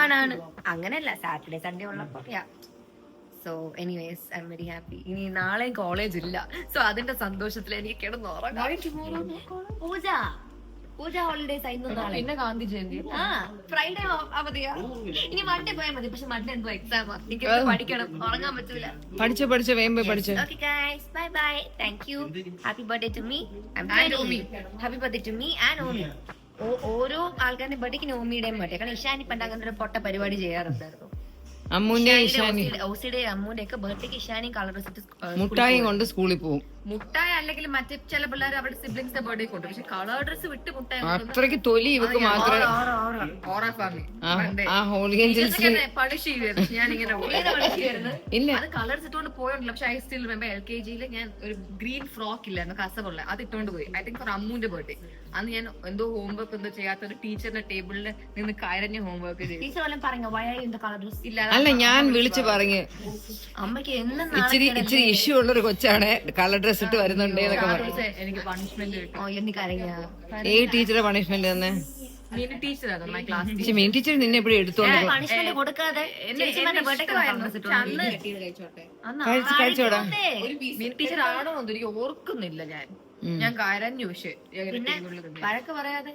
ആണാണ്. അങ്ങനെയല്ല, സാറ്റർഡേ സൺഡേ ഉള്ളപ്പോ. So anyways I am very happy. ഇനി നാളെ കോളേജ് ഇല്ല. സോ അതിന്റെ സന്തോഷത്തിൽ എനിക്ക് കിടന്നുറങ്ങാം. പൂജ ഹോളിഡേസ് ആയിരുന്നു നാളെ. പിന്നെ ഗാന്ധി ജയന്തി. ഫ്രൈഡേ അവധിയാ. ഇനി മൺഡേ പോയാൽ മതി. പക്ഷെ മൺഡേ എന്തോ എക്സാമാ. എനിക്ക് പഠിക്കണം, ഉറങ്ങാൻ പറ്റൂല. പഠിച്ച വേമ്പോ പഠിച്ച. Okay guys, bye bye. Thank you. Happy birthday to me. I'm 20. Happy birthday to me and Omi. ഓരോ ആൾക്കാരുടെ ബർത്ത്ഡേക്ക് ഓമിയുടെയും ബർത്ത്ഡേ. കാരണം ഇഷാനി പണ്ട് അങ്ങനെ ഒരു പൊട്ട പരിപാടി ചെയ്യാറുണ്ടായിരുന്നു. അമ്മൂന്റെ ഇഷാനി ഓസിയുടെ അമ്മൂന്റെ ഒക്കെ ബർത്ത്ഡേക്ക് ഇഷാനി കളർ മുട്ടായി കൊണ്ട് സ്കൂളിൽ പോകും. മുട്ടായി അല്ലെങ്കിൽ മറ്റേ ചില പിള്ളേർ അവരുടെ സിബ്ലിങ്സിന്റെ ബർത്ത്ഡേ കൊണ്ട് പക്ഷെ കളർ ഡ്രസ് വിട്ട് മുട്ടായി അത്രയ്ക്ക് തൊലി ഇവക്ക് മാത്രമേ ആ ഹോളി ഏഞ്ചൽസിൽ പണിഷ് ചെയ്യുമായിരുന്നു ഞാനിങ്ങനെ ഇല്ല അത് കളർസ് ഇട്ടുകൊണ്ട് പോയോണ്ടില്ല പക്ഷെ ഐ സ്റ്റിൽ റിമെമ്പർ LKG ഞാൻ ഒരു ഗ്രീൻ ഫ്രോക്ക് ഇല്ലായിരുന്നു കസവുള്ള അത് ഇട്ടുകൊണ്ട് പോയി ഐ തിങ്ക് ഫോർ അമ്മുന്റെ ബർത്ത്ഡേ അന്ന് ഞാൻ എന്തോ ഹോംവർക്ക് എന്തോ ചെയ്യാത്ത ഒരു ടീച്ചറിന്റെ ടേബിളിൽ നിന്ന് കരഞ്ഞ് ഹോംവർക്ക് ചെയ്തു ടീച്ചർ വല്ലതും പറഞ്ഞു വയ കളർ ഡ്രസ് ഇല്ല അല്ല ഞാൻ വിളിച്ചു പറഞ്ഞു അമ്മയ്ക്ക് എന്നും ഇച്ചിരി ഇഷ്യൂ ഉള്ളൊരു കൊച്ചാണ് കളർ ഡ്രസ് ഇട്ട് വരുന്നുണ്ട് എന്നൊക്കെ പറഞ്ഞു. എനിക്ക് പണിഷ്മെന്റ് കിട്ടും എനിക്കറിയാ ഏത് ടീച്ചറെ പണിഷ്മെന്റ് തന്നെ മീന ടീച്ചറാണ് മൈ ക്ലാസ് പക്ഷെ മീൻ ടീച്ചർ നിന്നെ എപ്പോഴും എടുത്തോണ്ട് പണിഷ്മെന്റ് കൊടുക്കാതെ കഴിച്ചോടാ. മീന ടീച്ചർ ആണോ എനിക്ക് ഓർക്കുന്നില്ല ഞാൻ കരഞ്ഞു പക്ഷെ പിന്നെ വഴക്ക് പറയാതെ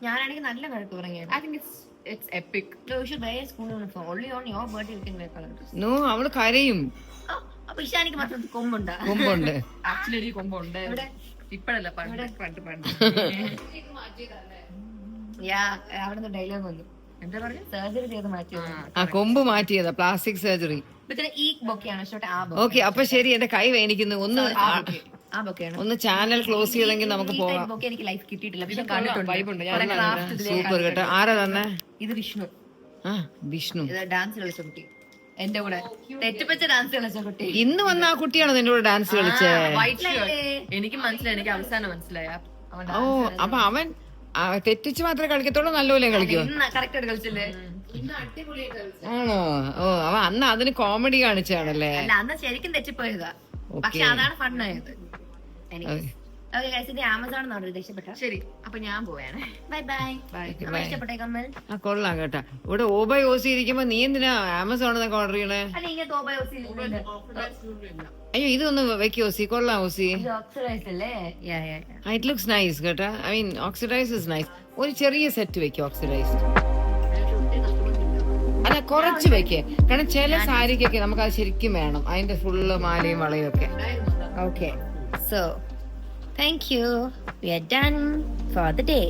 ഞാനാണെങ്കിൽ നല്ല വഴക്ക് പറഞ്ഞു I think it's epic school uniform only on your birthday you can wear colour dress no അവള് കരയും അപ്പൊ ഇഷാനിക്ക് മാത്രം കൊമ്പുണ്ടാ കൊമ്പുണ്ട്. ആക്ച്വലി എനിക്ക് കൊമ്പുണ്ട് ഇപ്പഴല്ല പണ്ട് യാ അവിടെ ഡയലോഗ് വന്നു എന്താ പറഞ്ഞു സർജറി ചെയ്ത് മാറ്റി ആ കൊമ്പ് മാറ്റിയതാ പ്ലാസ്റ്റിക് സർജറി. ഈ ബൊക്കെയാണ് ഷോട്ട് ആ ഓക്കെ അപ്പൊ ശരി എന്റെ കൈ വേനിക്കുന്നു ഒന്ന് ആ ബൊക്കെയാണ് ഒന്ന് ചാനൽ ക്ലോസ് ചെയ്തെങ്കിൽ നമുക്ക് പോകാം. ബൊക്കെ എനിക്ക് ലൈഫ് കിട്ടിയിട്ടില്ല പക്ഷെ സൂപ്പർ കേട്ടോ. ആരാ തന്നെ? ഇത് വിഷ്ണു ആ വിഷ്ണു ഇത് ഡാൻസ് കളിച്ച കുട്ടി എന്റെ കൂടെ തെറ്റിപ്പച്ച ഡാൻസ് കളിച്ച കുട്ടി ഇന്ന് വന്ന ആ കുട്ടിയാണോ നിന്റെ കൂടെ ഡാൻസ് കളിച്ചേ? എനിക്ക് മനസ്സിലായി എനിക്ക് അവസാനം മനസ്സിലായ ഓ അപ്പൊ അവൻ തെറ്റിച്ച് മാത്രമേ കളിക്കത്തുള്ളൂ നല്ലപോലെ കളിക്കോ? കറക്റ്റ് ആയിട്ട് കളിച്ചില്ലേ ആണോ? ഓ അവ അന്ന് അതിന് കോമഡി കാണിച്ചാണല്ലേ? അല്ല അന്ന് ശരിക്കും തെറ്റിപ്പോയതാ പക്ഷെ അതാണ് ഫണ്ണായത് എനിക്ക്. ഓക്കെ ഗൈസ് ഇത് ആമസോൺ എന്നാണ് രക്ഷപ്പെട്ട. ശരി അപ്പൊ ഞാൻ പോവാണ്. ബൈ ബൈ ഇഷ്ടപ്പെട്ടേ കമ്മൽ? ആ കൊള്ളാം കേട്ടാ. ഇവിടെ ഓബൈ ഓസി ഇരിക്കുമ്പോ നീ എന്തിനാ ആമസോൺ എന്നൊക്കെ ഓർഡർ ചെയ്യണേ? അല്ല ഇങ്ങനെ തോബയോസി അയ്യോ ഇതൊന്ന് വെക്ക് ഓസി. കൊള്ളാം ഓസി. ഓക്സിഡൈസ് അല്ലേ? യാ യാ ഇറ്റ് ലുക്സ് നൈസ് കേട്ടാ. I mean oxidise is nice. ഒരു ചെറിയ സെറ്റ് വെക്ക് ഓക്സിഡൈസ്. അല്ല കുറച്ച് വെക്ക്. കാരണം ചില സാരിക്കൊക്കെ നമുക്ക് അത് ശരിക്കും വേണം അതിന്റെ ഫുള്ള് മാലയും വളയും ഒക്കെ. Okay, so thank you. We are done for the day.